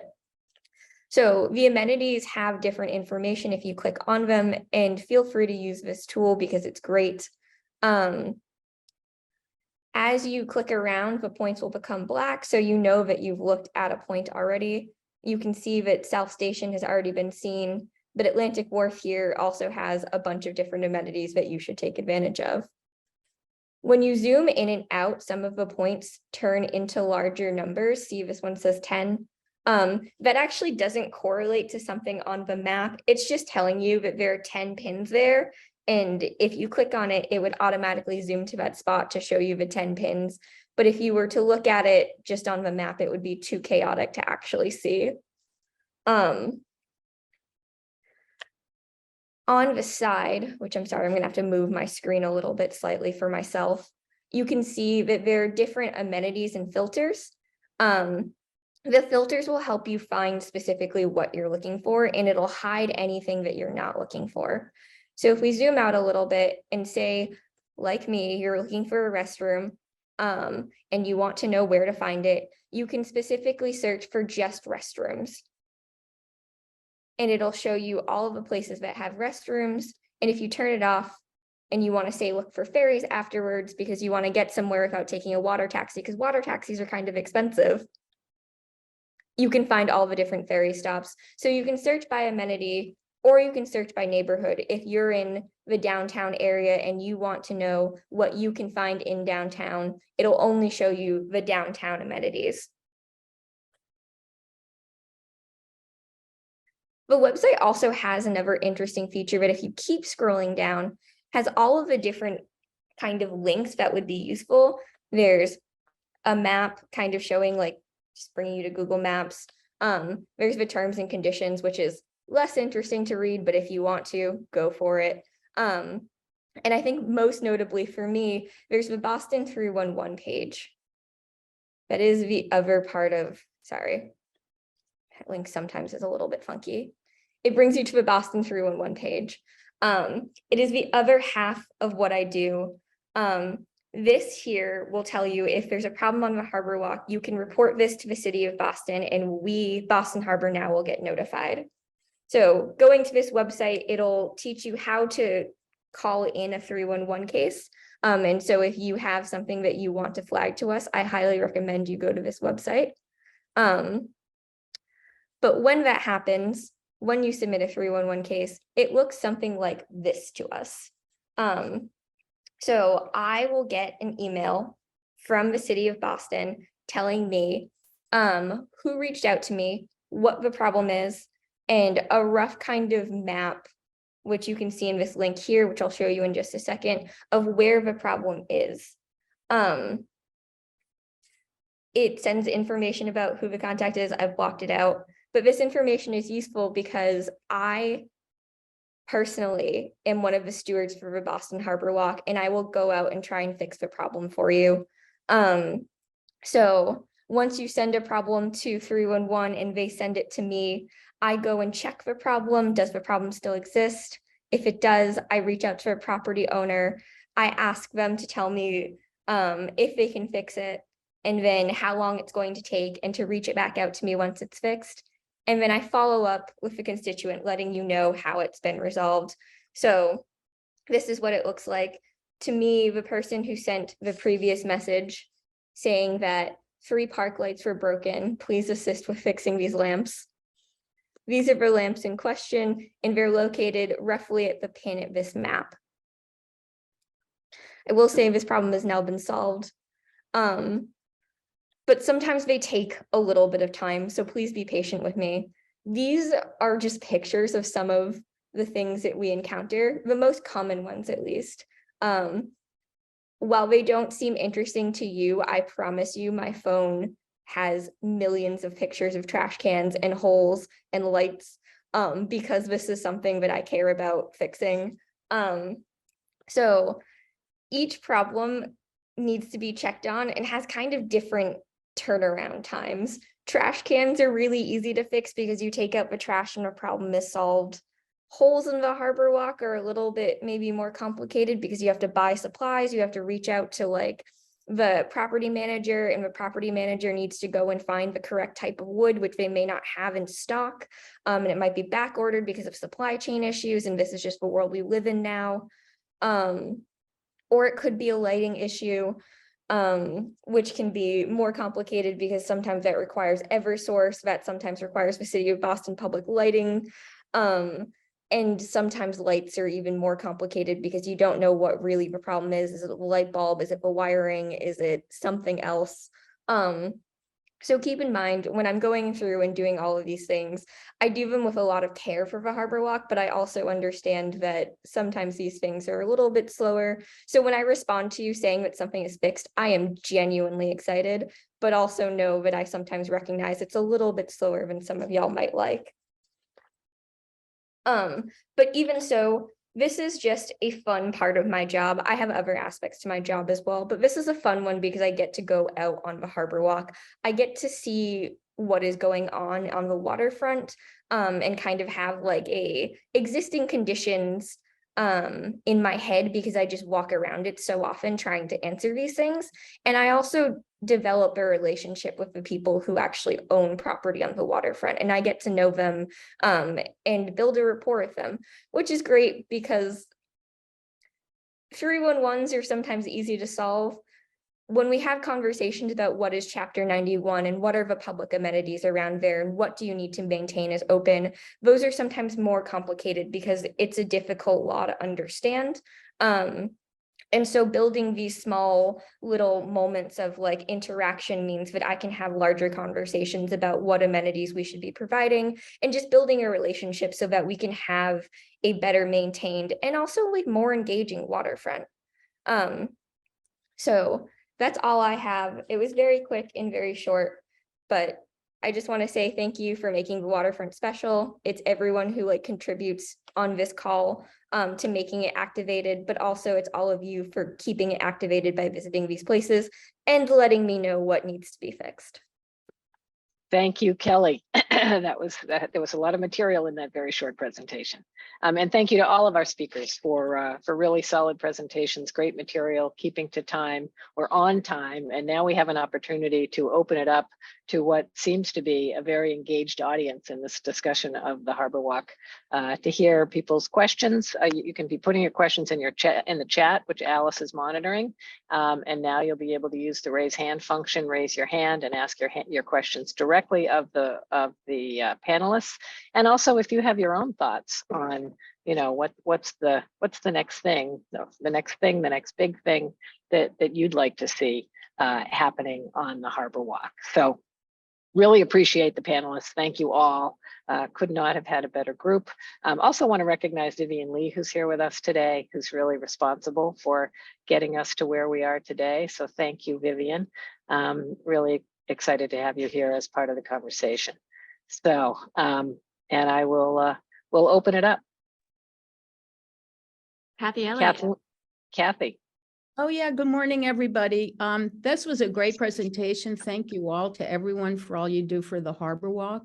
So the amenities have different information if you click on them, and feel free to use this tool because it's great. As you click around, the points will become black, so you know that you've looked at a point already. You can see that South Station has already been seen, but Atlantic Wharf here also has a bunch of different amenities that you should take advantage of. When you zoom in and out, some of the points turn into larger numbers. See, this one says 10. That actually doesn't correlate to something on the map. It's just telling you that there are 10 pins there. And if you click on it, it would automatically zoom to that spot to show you the 10 pins. But if you were to look at it just on the map, it would be too chaotic to actually see. On the side, which I'm sorry, I'm gonna have to move my screen a little bit slightly for myself, you can see that there are different amenities and filters. The filters will help you find specifically what you're looking for, and it'll hide anything that you're not looking for. So if we zoom out a little bit and say, like me, you're looking for a restroom, and you want to know where to find it, you can specifically search for just restrooms. And it'll show you all of the places that have restrooms. And if you turn it off and you want to say, look for ferries afterwards because you want to get somewhere without taking a water taxi, because water taxis are kind of expensive, you can find all the different ferry stops. So you can search by amenity, or you can search by neighborhood. If you're in the downtown area and you want to know what you can find in downtown, it'll only show you the downtown amenities. The website also has another interesting feature that if you keep scrolling down, has all of the different kind of links that would be useful. There's a map kind of showing, like, just bringing you to Google Maps. There's the terms and conditions, which is less interesting to read, but if you want to, go for it. And I think most notably for me, there's the Boston 311 page. That is the other part of, sorry, that link sometimes is a little bit funky. It brings you to the Boston 311 page. It is the other half of what I do. This here will tell you if there's a problem on the Harborwalk, you can report this to the city of Boston, and we, Boston Harbor Now, will get notified. So going to this website, it'll teach you how to call in a 311 case. And so if you have something that you want to flag to us, I highly recommend you go to this website. But when that happens, when you submit a 311 case, it looks something like this to us. So I will get an email from the city of Boston telling me who reached out to me, what the problem is, and a rough kind of map, which you can see in this link here, which I'll show you in just a second, of where the problem is. it sends information about who the contact is. I've blocked it out, but this information is useful because I personally am one of the stewards for the Boston Harborwalk, and I will go out and try and fix the problem for you. So once you send a problem to 311 and they send it to me, I go and check the problem. Does the problem still exist? If it does, I reach out to a property owner. I ask them to tell me if they can fix it, and then how long it's going to take, and to reach it back out to me once it's fixed. And then I follow up with the constituent, letting you know how it's been resolved. So this is what it looks like. To me, the person who sent the previous message saying that 3 park lights were broken, please assist with fixing these lamps. These are the lamps in question, and they're located roughly at the pin at this map. I will say this problem has now been solved. But sometimes they take a little bit of time, so please be patient with me. These are just pictures of some of the things that we encounter, the most common ones at least. While they don't seem interesting to you, I promise you my phone has millions of pictures of trash cans and holes and lights, because this is something that I care about fixing. So each problem needs to be checked on and has kind of different turnaround times. Trash cans are really easy to fix because you take out the trash and the problem is solved. Holes in the harbor walk are a little bit maybe more complicated because you have to buy supplies, you have to reach out to like the property manager, and the property manager needs to go and find the correct type of wood, which they may not have in stock, and it might be back ordered because of supply chain issues, and this is just the world we live in now. Or it could be a lighting issue, which can be more complicated because sometimes that requires Eversource, that sometimes requires the City of Boston Public Lighting. And sometimes lights are even more complicated because you don't know what really the problem is. Is it a light bulb? Is it the wiring? Is it something else? So keep in mind, when I'm going through and doing all of these things, I do them with a lot of care for the Harbor Walk, but I also understand that sometimes these things are a little bit slower. So when I respond to you saying that something is fixed, I am genuinely excited, but also know that I sometimes recognize it's a little bit slower than some of y'all might like. But even so, this is just a fun part of my job. I have other aspects to my job as well, but this is a fun one because I get to go out on the harbor walk. I get to see what is going on the waterfront, and kind of have like a existing conditions in my head because I just walk around it so often trying to answer these things. And I also develop a relationship with the people who actually own property on the waterfront, and I get to know them and build a rapport with them, which is great because 311s are sometimes easy to solve. When we have conversations about what is Chapter 91 and what are the public amenities around there and what do you need to maintain as open, those are sometimes more complicated because it's a difficult law to understand. And so building these small little moments of like interaction means that I can have larger conversations about what amenities we should be providing, and just building a relationship so that we can have a better maintained and also like more engaging waterfront. So that's all I have. It was very quick and very short, but I just want to say thank you for making the waterfront special. It's everyone who like contributes on this call to making it activated, but also it's all of you for keeping it activated by visiting these places and letting me know what needs to be fixed. Thank you, Kelly. There was a lot of material in that very short presentation. And thank you to all of our speakers for really solid presentations, great material, keeping to time. We're on time, and now we have an opportunity to open it up to what seems to be a very engaged audience in this discussion of the Harbor Walk. To hear people's questions, you can be putting your questions in the chat, which Alice is monitoring. And now you'll be able to use the raise hand function, raise your hand, and ask your questions directly of the panelists. And also, if you have your own thoughts on, you know, what's the next thing, the next big thing that you'd like to see happening on the Harbor Walk. So really appreciate the panelists. Thank you all. Could not have had a better group. Also want to recognize Vivian Lee, who's here with us today, who's really responsible for getting us to where we are today. So thank you, Vivian. Really excited to have you here as part of the conversation. So, and I will, we'll open it up. Kathy Elliott. Kathy. Oh yeah, good morning, everybody. This was a great presentation. Thank you all to everyone for all you do for the Harbor Walk.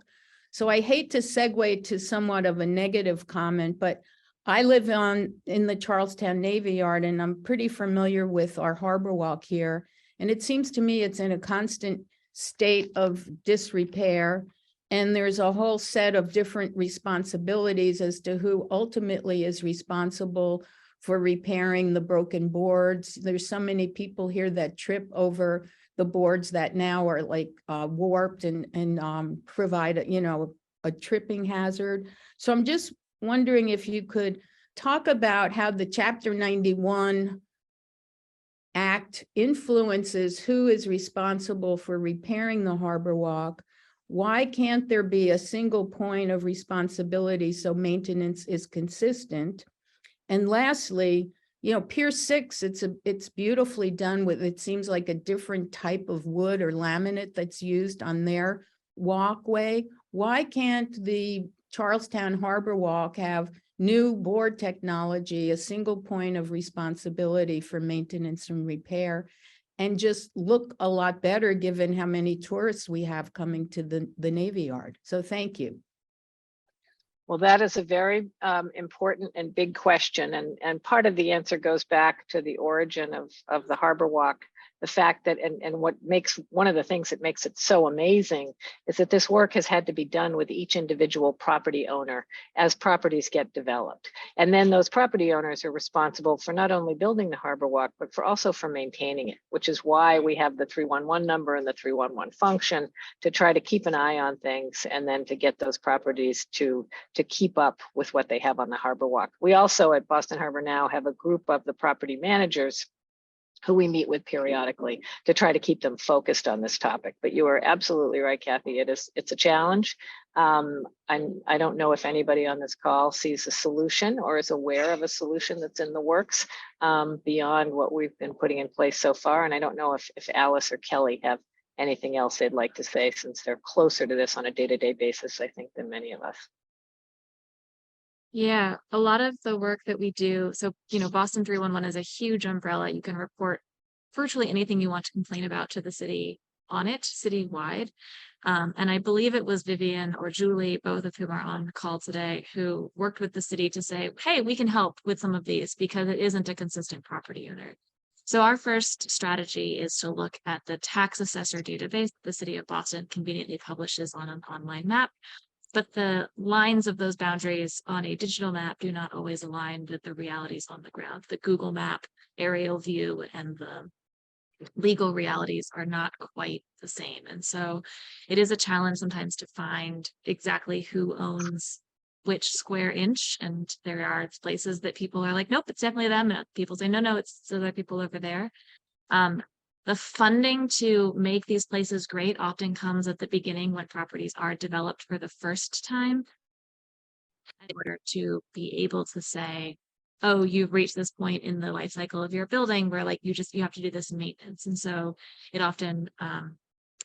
So I hate to segue to somewhat of a negative comment, but I live in the Charlestown Navy Yard, and I'm pretty familiar with our Harbor Walk here. And it seems to me it's in a constant state of disrepair. And there's a whole set of different responsibilities as to who ultimately is responsible for repairing the broken boards. There's so many people here that trip over the boards that now are like warped and provide a tripping hazard. So I'm just wondering if you could talk about how the Chapter 91 Act influences who is responsible for repairing the Harbor Walk. Why can't there be a single point of responsibility so maintenance is consistent? And lastly, Pier 6, it's beautifully done with, it seems like a different type of wood or laminate that's used on their walkway. Why can't the Charlestown Harbor Walk have new board technology, a single point of responsibility for maintenance and repair, and just look a lot better given how many tourists we have coming to the Navy Yard? So thank you. Well, that is a very important and big question. And part of the answer goes back to the origin of the Harbor Walk. The fact that, and what makes, one of the things that makes it so amazing is that this work has had to be done with each individual property owner as properties get developed. And then those property owners are responsible for not only building the Harbor Walk, but for also for maintaining it, which is why we have the 311 number and the 311 function to try to keep an eye on things and then to get those properties to keep up with what they have on the Harbor Walk. We also at Boston Harbor now have a group of the property managers who we meet with periodically to try to keep them focused on this topic. But you are absolutely right, Kathy. It's a challenge. I don't know if anybody on this call sees a solution or is aware of a solution that's in the works beyond what we've been putting in place so far. And I don't know if Alice or Kelly have anything else they'd like to say, since they're closer to this on a day-to-day basis, I think, than many of us. Yeah, a lot of the work that we do, so, Boston 311 is a huge umbrella. You can report virtually anything you want to complain about to the city on it, citywide. And I believe it was Vivian or Julie, both of whom are on the call today, who worked with the city to say, hey, we can help with some of these because it isn't a consistent property owner. So our first strategy is to look at the tax assessor database the city of Boston conveniently publishes on an online map. But the lines of those boundaries on a digital map do not always align with the realities on the ground. The Google map aerial view and the legal realities are not quite the same. And so it is a challenge sometimes to find exactly who owns which square inch. And there are places that people are like, nope, it's definitely them. And people say, no, it's other people over there. The funding to make these places great often comes at the beginning when properties are developed for the first time, in order to be able to say, oh, you've reached this point in the life cycle of your building where like you have to do this maintenance. And so it often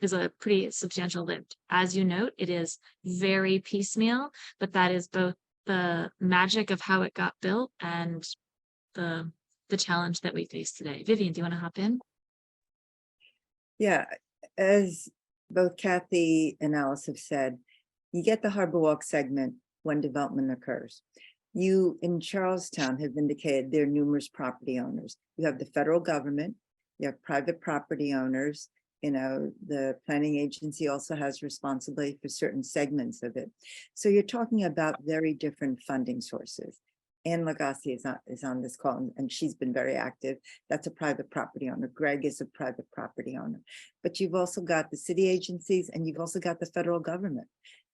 is a pretty substantial lift. As you note, it is very piecemeal, but that is both the magic of how it got built and the challenge that we face today. Vivian, do you want to hop in? Yeah, as both Kathy and Alice have said, you get the Harbor Walk segment when development occurs. You in Charlestown have indicated there are numerous property owners. You have the federal government, you have private property owners, the planning agency also has responsibility for certain segments of it. So you're talking about very different funding sources. Ann Lagasse is on this call, and she's been very active. That's a private property owner. Greg is a private property owner. But you've also got the city agencies, and you've also got the federal government,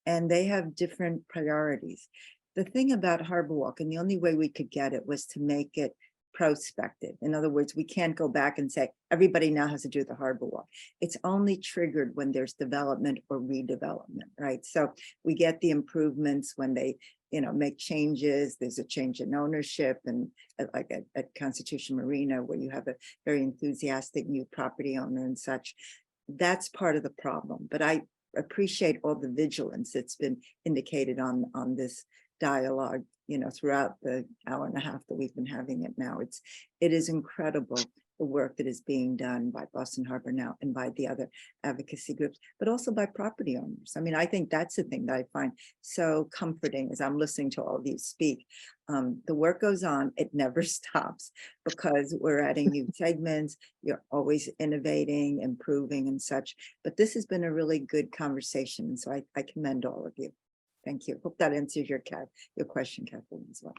and they have different priorities. The thing about Harbor Walk, and the only way we could get it was to make it prospective. In other words, we can't go back and say, everybody now has to do the Harbor Walk. It's only triggered when there's development or redevelopment, right? So we get the improvements when they make changes. There's a change in ownership, and like at Constitution Marina, where you have a very enthusiastic new property owner and such. that's part of the problem. But I appreciate all the vigilance that's been indicated on this dialogue, throughout the hour and a half that we've been having it now. It is incredible, the work that is being done by Boston Harbor Now and by the other advocacy groups, but also by property owners. I mean, I think that's the thing that I find so comforting as I'm listening to all of you speak. The work goes on, it never stops, because we're adding new segments, you're always innovating, improving and such. But this has been a really good conversation. And so I commend all of you. Thank you. Hope that answers your question, Kathleen, as well.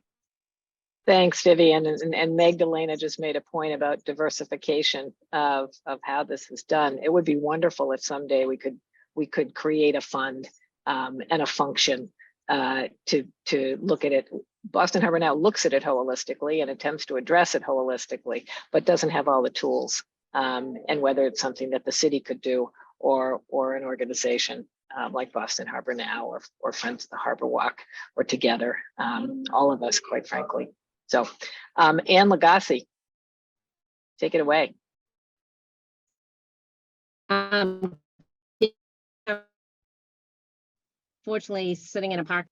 Thanks, Vivian. And Magdalena just made a point about diversification of how this is done. It would be wonderful if someday we could create a fund and a function to look at it. Boston Harbor Now looks at it holistically and attempts to address it holistically, but doesn't have all the tools. And whether it's something that the city could do or an organization like Boston Harbor Now or Friends of the Harbor Walk, or together, all of us, quite frankly. So, Ann Lagasse, take it away. Fortunately, sitting in a park.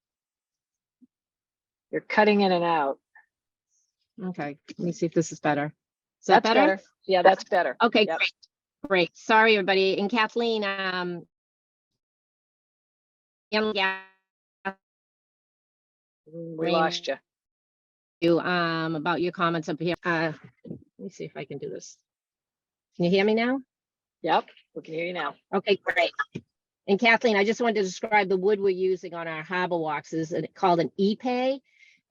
You're cutting in and out. Okay, let me see if this is better. Is That's that better? Yeah, that's better. Okay, Yep. great. Sorry, everybody. And Kathleen, We lost you. About your comments up here. Let me see if I can do this. Can you hear me now? Yep, we can hear you now. Okay, great. And Kathleen, I just wanted to describe the wood we're using on our harbor walks is called an epay,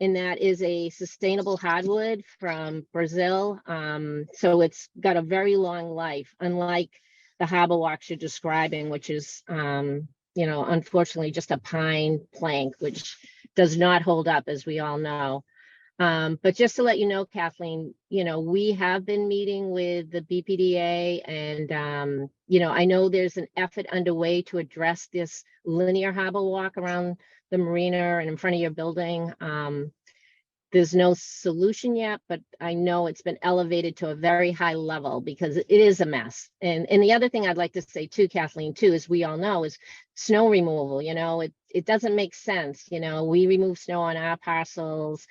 and that is a sustainable hardwood from Brazil. So it's got a very long life, unlike the harbor walks you're describing, which is, unfortunately just a pine plank, which does not hold up, as we all know. But just to let you know, Kathleen, we have been meeting with the BPDA, and, I know there's an effort underway to address this linear harbor walk around the marina and in front of your building. There's no solution yet, but I know it's been elevated to a very high level because it is a mess. And the other thing I'd like to say too, Kathleen, too, as we all know, is snow removal. It doesn't make sense. We remove snow on our parcels,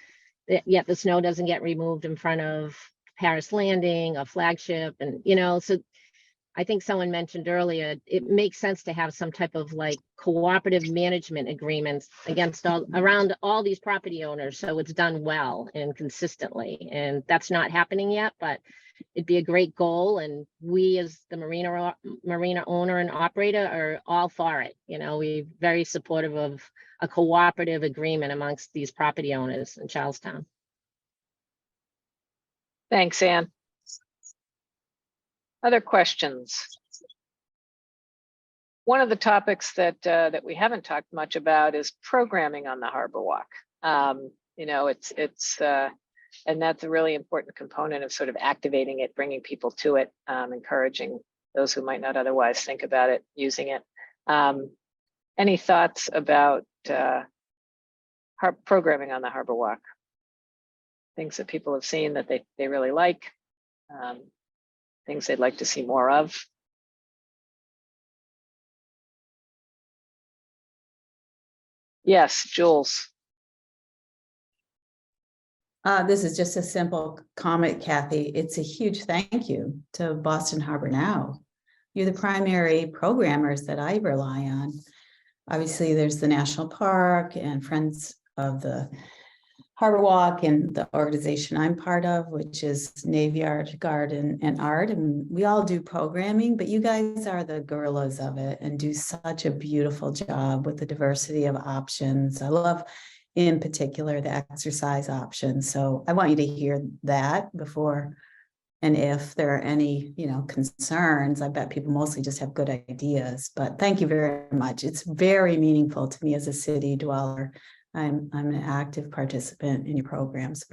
yet the snow doesn't get removed in front of Paris Landing or Flagship. And, so I think someone mentioned earlier, it makes sense to have some type of like cooperative management agreements around all these property owners. So it's done well and consistently. And that's not happening yet, but it'd be a great goal. And we as the marina owner and operator are all for it. We're very supportive of a cooperative agreement amongst these property owners in Charlestown. Thanks, Ann. Other questions? One of the topics that we haven't talked much about is programming on the Harbor Walk. And that's a really important component of sort of activating it, bringing people to it, encouraging those who might not otherwise think about it, using it. Any thoughts about programming on the Harbor Walk? Things that people have seen that they really like, things they'd like to see more of. Yes, Jules. This is just a simple comment, Kathy. It's a huge thank you to Boston Harbor Now. You're the primary programmers that I rely on. Obviously, there's the National Park and Friends of the Harbor Walk and the organization I'm part of, which is Navy Art, Garden, and Art. And we all do programming, but you guys are the gorillas of it and do such a beautiful job with the diversity of options. I love, in particular, the exercise options. So I want you to hear that before, and if there are any, concerns. I bet people mostly just have good ideas, but thank you very much. It's very meaningful to me as a city dweller. I'm an active participant in your programs.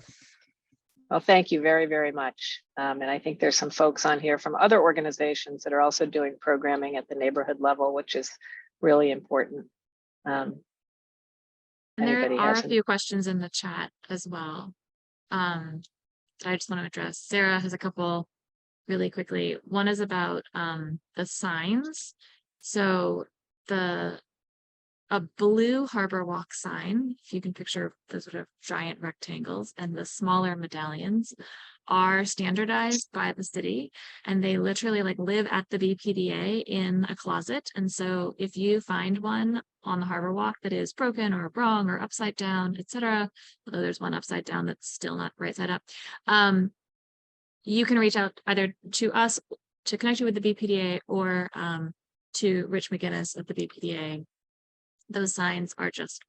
Well, thank you very, very much. And I think there's some folks on here from other organizations that are also doing programming at the neighborhood level, which is really important. And there are a few questions in the chat as well that I just want to address. Sarah has a couple really quickly. One is about the signs. So a blue Harbor Walk sign, if you can picture the sort of giant rectangles, and the smaller medallions are standardized by the city, and they literally like live at the BPDA in a closet. And so if you find one on the Harbor Walk that is broken or wrong or upside down, etc., although there's one upside down that's still not right side up, you can reach out either to us to connect you with the BPDA or to Rich McGinnis at the BPDA. Those signs are just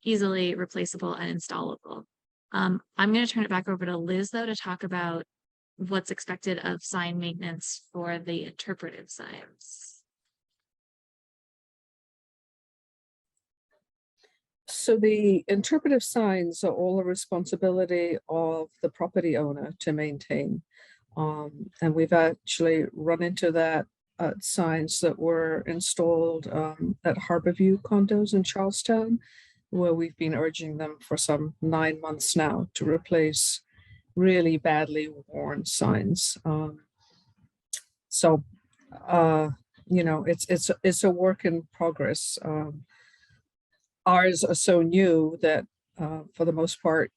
easily replaceable and installable. I'm going to turn it back over to Liz, though, to talk about what's expected of sign maintenance for the interpretive signs. So the interpretive signs are all the responsibility of the property owner to maintain. And we've actually run into that signs that were installed at Harborview condos in Charlestown, where we've been urging them for some 9 months now to replace really badly worn signs. So you know, it's a work in progress. Ours are so new that for the most part,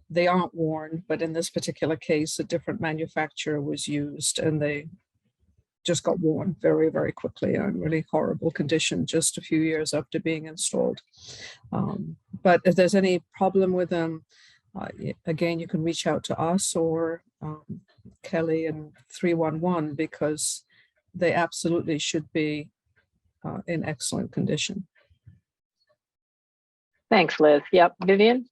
they aren't worn, but in this particular case, a different manufacturer was used and they just got worn very, very quickly in really horrible condition just a few years after being installed. But if there's any problem with them, again, you can reach out to us or Kelly and 311 because they absolutely should be in excellent condition. Thanks, Liz. Yep, Vivian?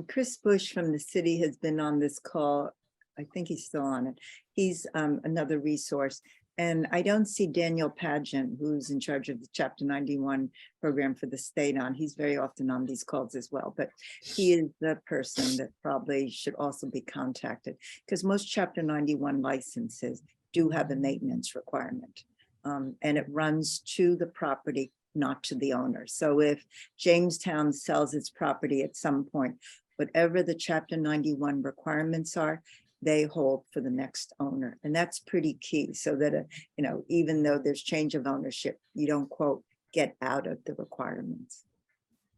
Chris Bush from the city has been on this call. I think he's still on it. He's another resource. And I don't see Daniel Pageant, who's in charge of the Chapter 91 program for the state on. He's very often on these calls as well, but he is the person that probably should also be contacted because most Chapter 91 licenses do have a maintenance requirement. And it runs to the property, not to the owner. So if Jamestown sells its property at some point, whatever the Chapter 91 requirements are, they hold for the next owner. And that's pretty key so that, you know, even though there's change of ownership, you don't quote, get out of the requirements.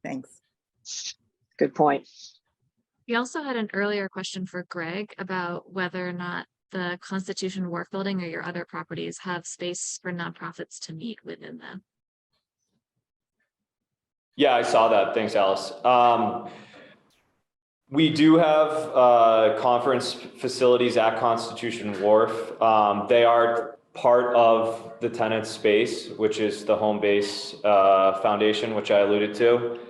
Thanks. Good point. We also had an earlier question for Greg about whether or not the Constitution Wharf building or your other properties have space for nonprofits to meet within them. Yeah, I saw that. Thanks, Alice. We do have conference facilities at Constitution Wharf. They are part of the tenant space, which is the home base foundation, which I alluded to.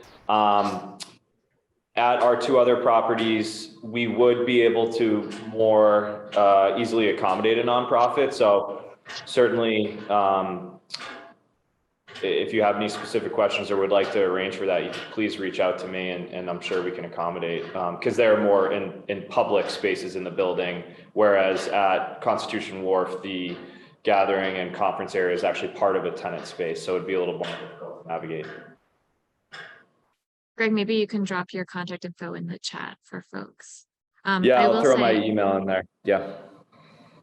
At our two other properties, we would be able to more easily accommodate a nonprofit. So certainly, if you have any specific questions or would like to arrange for that, you please reach out to me and I'm sure we can accommodate because they're more in public spaces in the building, whereas at Constitution Wharf, the gathering and conference area is actually part of a tenant space. So it'd be a little more difficult to navigate. Greg, maybe you can drop your contact info in the chat for folks. Yeah, I'll throw my email in there. Yeah.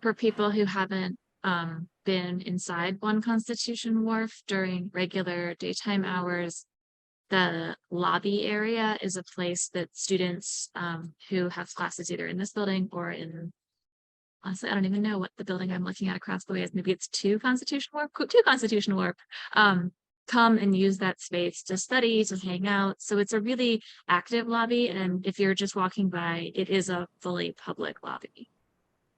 For people who haven't been inside One Constitution Wharf during regular daytime hours, the lobby area is a place that students who have classes either in this building or in, honestly, I don't even know what the building I'm looking at across the way is. Maybe it's 2 Constitution Wharf, come and use that space to study, to hang out. So it's a really active lobby. And if you're just walking by, it is a fully public lobby.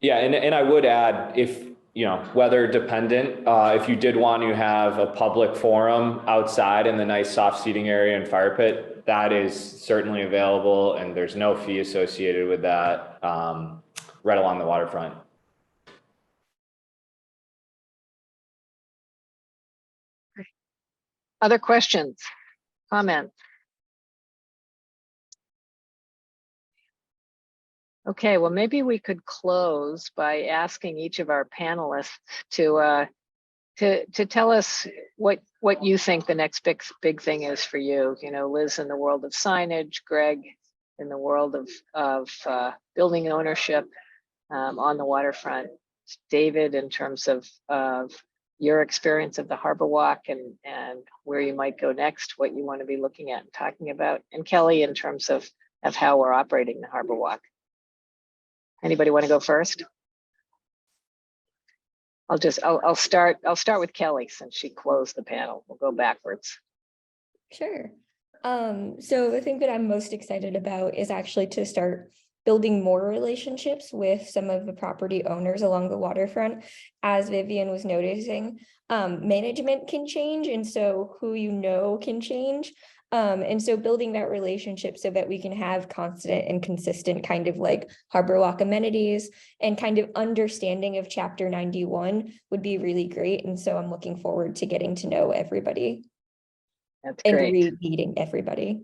Yeah, and I would add, if, you know, weather dependent, if you did want to have a public forum outside in the nice soft seating area and fire pit, that is certainly available and there's no fee associated with that, right along the waterfront. Other questions, comments? Okay, well, maybe we could close by asking each of our panelists to tell us what you think the next big thing is for you. You know, Liz in the world of signage, Greg in the world of building ownership, on the waterfront. David, in terms of your experience of the Harbor Walk and where you might go next, what you want to be looking at and talking about, and Kelly, in terms of how we're operating the Harbor Walk. Anybody want to go first? I'll start with Kelly since she closed the panel. We'll go backwards. Sure. So the thing that I'm most excited about is actually to start building more relationships with some of the property owners along the waterfront. As Vivian was noticing, management can change, and so who you know can change. And so building that relationship so that we can have constant and consistent kind of like Harbor Walk amenities and kind of understanding of Chapter 91 would be really great. And so I'm looking forward to getting to know everybody. That's And great. re-meeting everybody.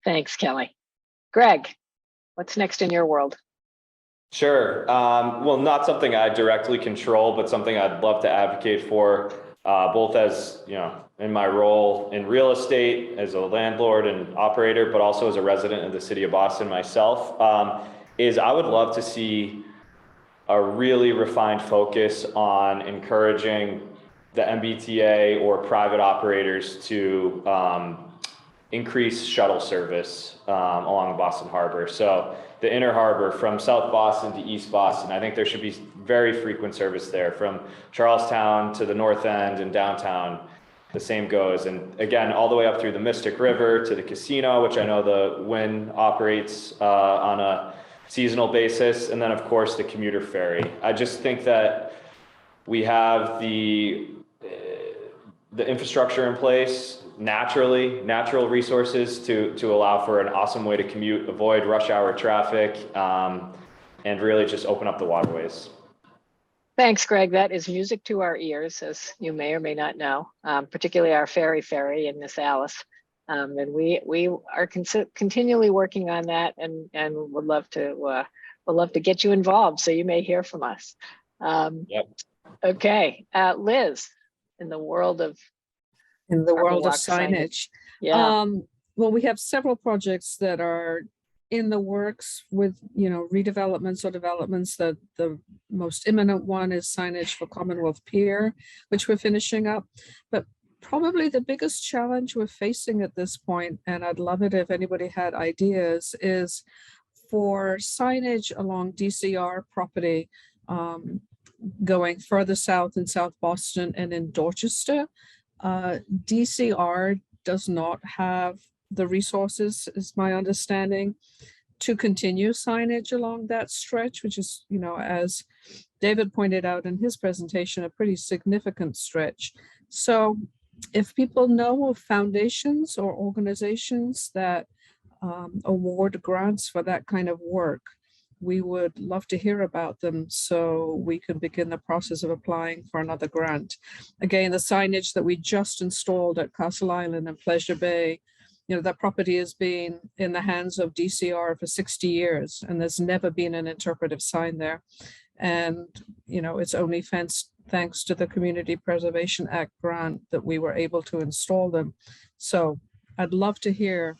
Thanks, Kelly. Greg, what's next in your world? Sure. Well, not something I directly control, but something I'd love to advocate for, both as, in my role in real estate as a landlord and operator, but also as a resident of the city of Boston myself, is I would love to see a really refined focus on encouraging the MBTA or private operators to increase shuttle service along the Boston Harbor. So the inner harbor from South Boston to East Boston, I think there should be very frequent service there from Charlestown to the North End and downtown. The same goes. And again, all the way up through the Mystic River to the casino, which I know the Wynn operates on a seasonal basis. And then of course the commuter ferry. I just think that we have the infrastructure in place, natural resources to allow for an awesome way to commute, avoid rush hour traffic, and really just open up the waterways. Thanks, Greg. That is music to our ears, as you may or may not know, particularly our ferry and Miss Alice. And we are continually working on that, and would love to get you involved. So you may hear from us. Yep. Okay, Liz, in the world of signage. Yeah. Well, we have several projects that are in the works with, redevelopments or developments. That the most imminent one is signage for Commonwealth Pier, which we're finishing up. But probably the biggest challenge we're facing at this point, and I'd love it if anybody had ideas, is for signage along DCR property, going further south in South Boston and in Dorchester. DCR does not have the resources, is my understanding, to continue signage along that stretch, which is, as David pointed out in his presentation, a pretty significant stretch. So if people know of foundations or organizations that award grants for that kind of work, we would love to hear about them so we can begin the process of applying for another grant. Again, the signage that we just installed at Castle Island and Pleasure Bay, that property has been in the hands of DCR for 60 years, and there's never been an interpretive sign there. And, it's only thanks to the Community Preservation Act grant that we were able to install them. So I'd love to hear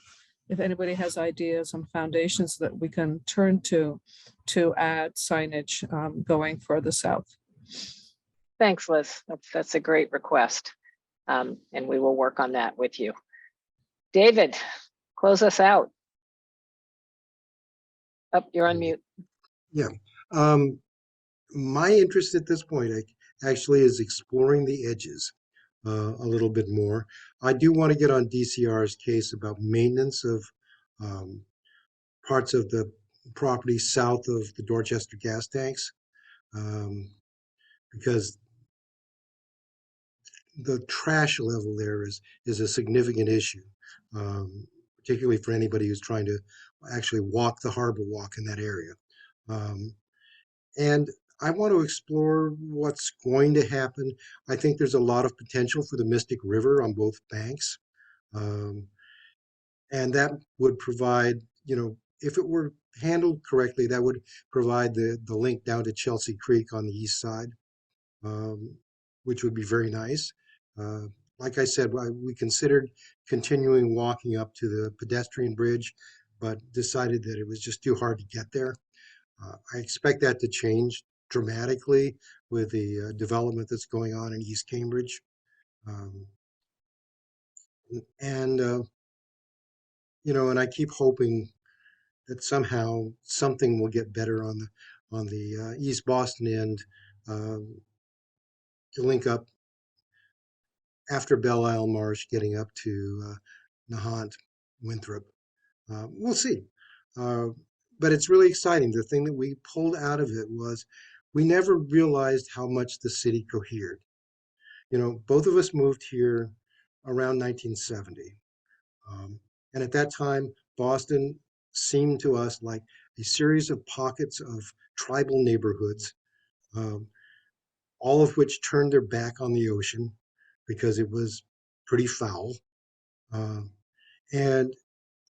if anybody has ideas on foundations that we can turn to add signage going further south. Thanks, Liz. That's a great request. And we will work on that with you. David, close us out. Oh, you're on mute. Yeah. My interest at this point actually is exploring the edges a little bit more. I do want to get on DCR's case about maintenance of parts of the property south of the Dorchester gas tanks, because the trash level there is a significant issue, particularly for anybody who's trying to actually walk the harbor walk in that area. And I want to explore what's going to happen. I think there's a lot of potential for the Mystic River on both banks. And that would provide, if it were handled correctly, that would provide the link down to Chelsea Creek on the east side, which would be very nice. Like I said, we considered continuing walking up to the pedestrian bridge, but decided that it was just too hard to get there. I expect that to change dramatically with the development that's going on in East Cambridge. Um, and, and I keep hoping that somehow something will get better on the East Boston end to link up after Belle Isle Marsh, getting up to Nahant, Winthrop. We'll see. Uh, but it's really exciting. The thing that we pulled out of it was we never realized how much the city cohered. Both of us moved here around 1970. And at that time, Boston seemed to us like a series of pockets of tribal neighborhoods, um, all of which turned their back on the ocean because it was pretty foul. And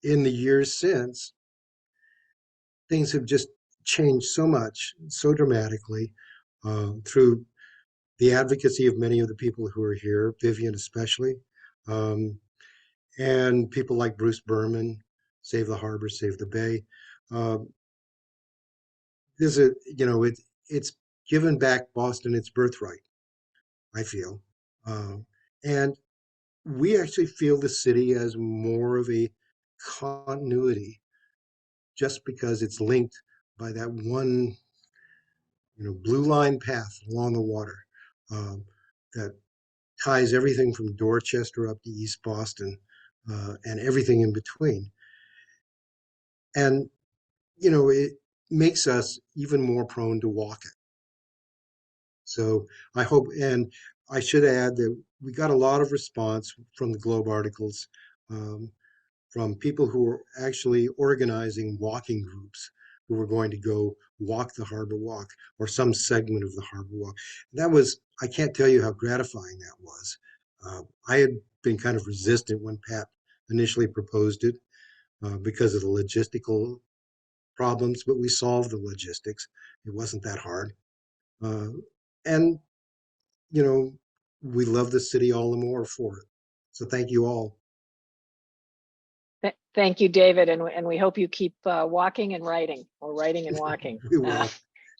in the years since, things have just changed so much, so dramatically, through the advocacy of many of the people who are here, Vivian especially, and people like Bruce Berman, Save the Harbor, Save the Bay. It's given back Boston its birthright, I feel. And we actually feel the city as more of a continuity just because it's linked by that one, blue line path along the water that ties everything from Dorchester up to East Boston and everything in between. And, it makes us even more prone to walk it. So I hope, and I should add that we got a lot of response from the Globe articles, from people who were actually organizing walking groups who were going to go walk the Harbor Walk or some segment of the Harbor Walk. I can't tell you how gratifying that was. I had been kind of resistant when Pat initially proposed it because of the logistical problems, but we solved the logistics. It wasn't that hard. And, we love the city all the more for it. So thank you all. Thank you, David, and we hope you keep walking and writing, or writing and walking. We will.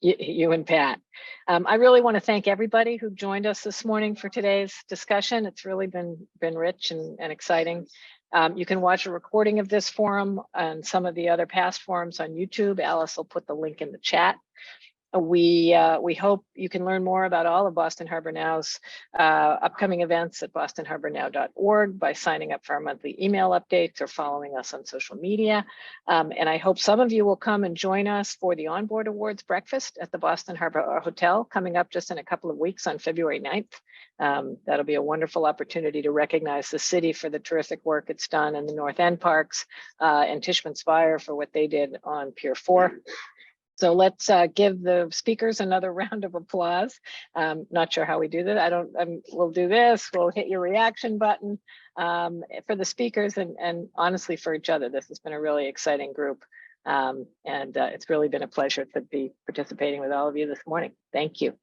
You and Pat. I really want to thank everybody who joined us this morning for today's discussion. It's really been rich and exciting. You can watch a recording of this forum and some of the other past forums on YouTube. Alice will put the link in the chat. We hope you can learn more about all of Boston Harbor Now's upcoming events at bostonharbornow.org by signing up for our monthly email updates or following us on social media. And I hope some of you will come and join us for the Onboard Awards breakfast at the Boston Harbor Hotel coming up just in a couple of weeks on February 9th. That'll be a wonderful opportunity to recognize the city for the terrific work it's done in the North End Parks and Tishman Spire for what they did on Pier 4. So let's give the speakers another round of applause. Not sure how we do that. We'll do this. We'll hit your reaction button for the speakers and honestly for each other. This has been a really exciting group. And it's really been a pleasure to be participating with all of you this morning. Thank you.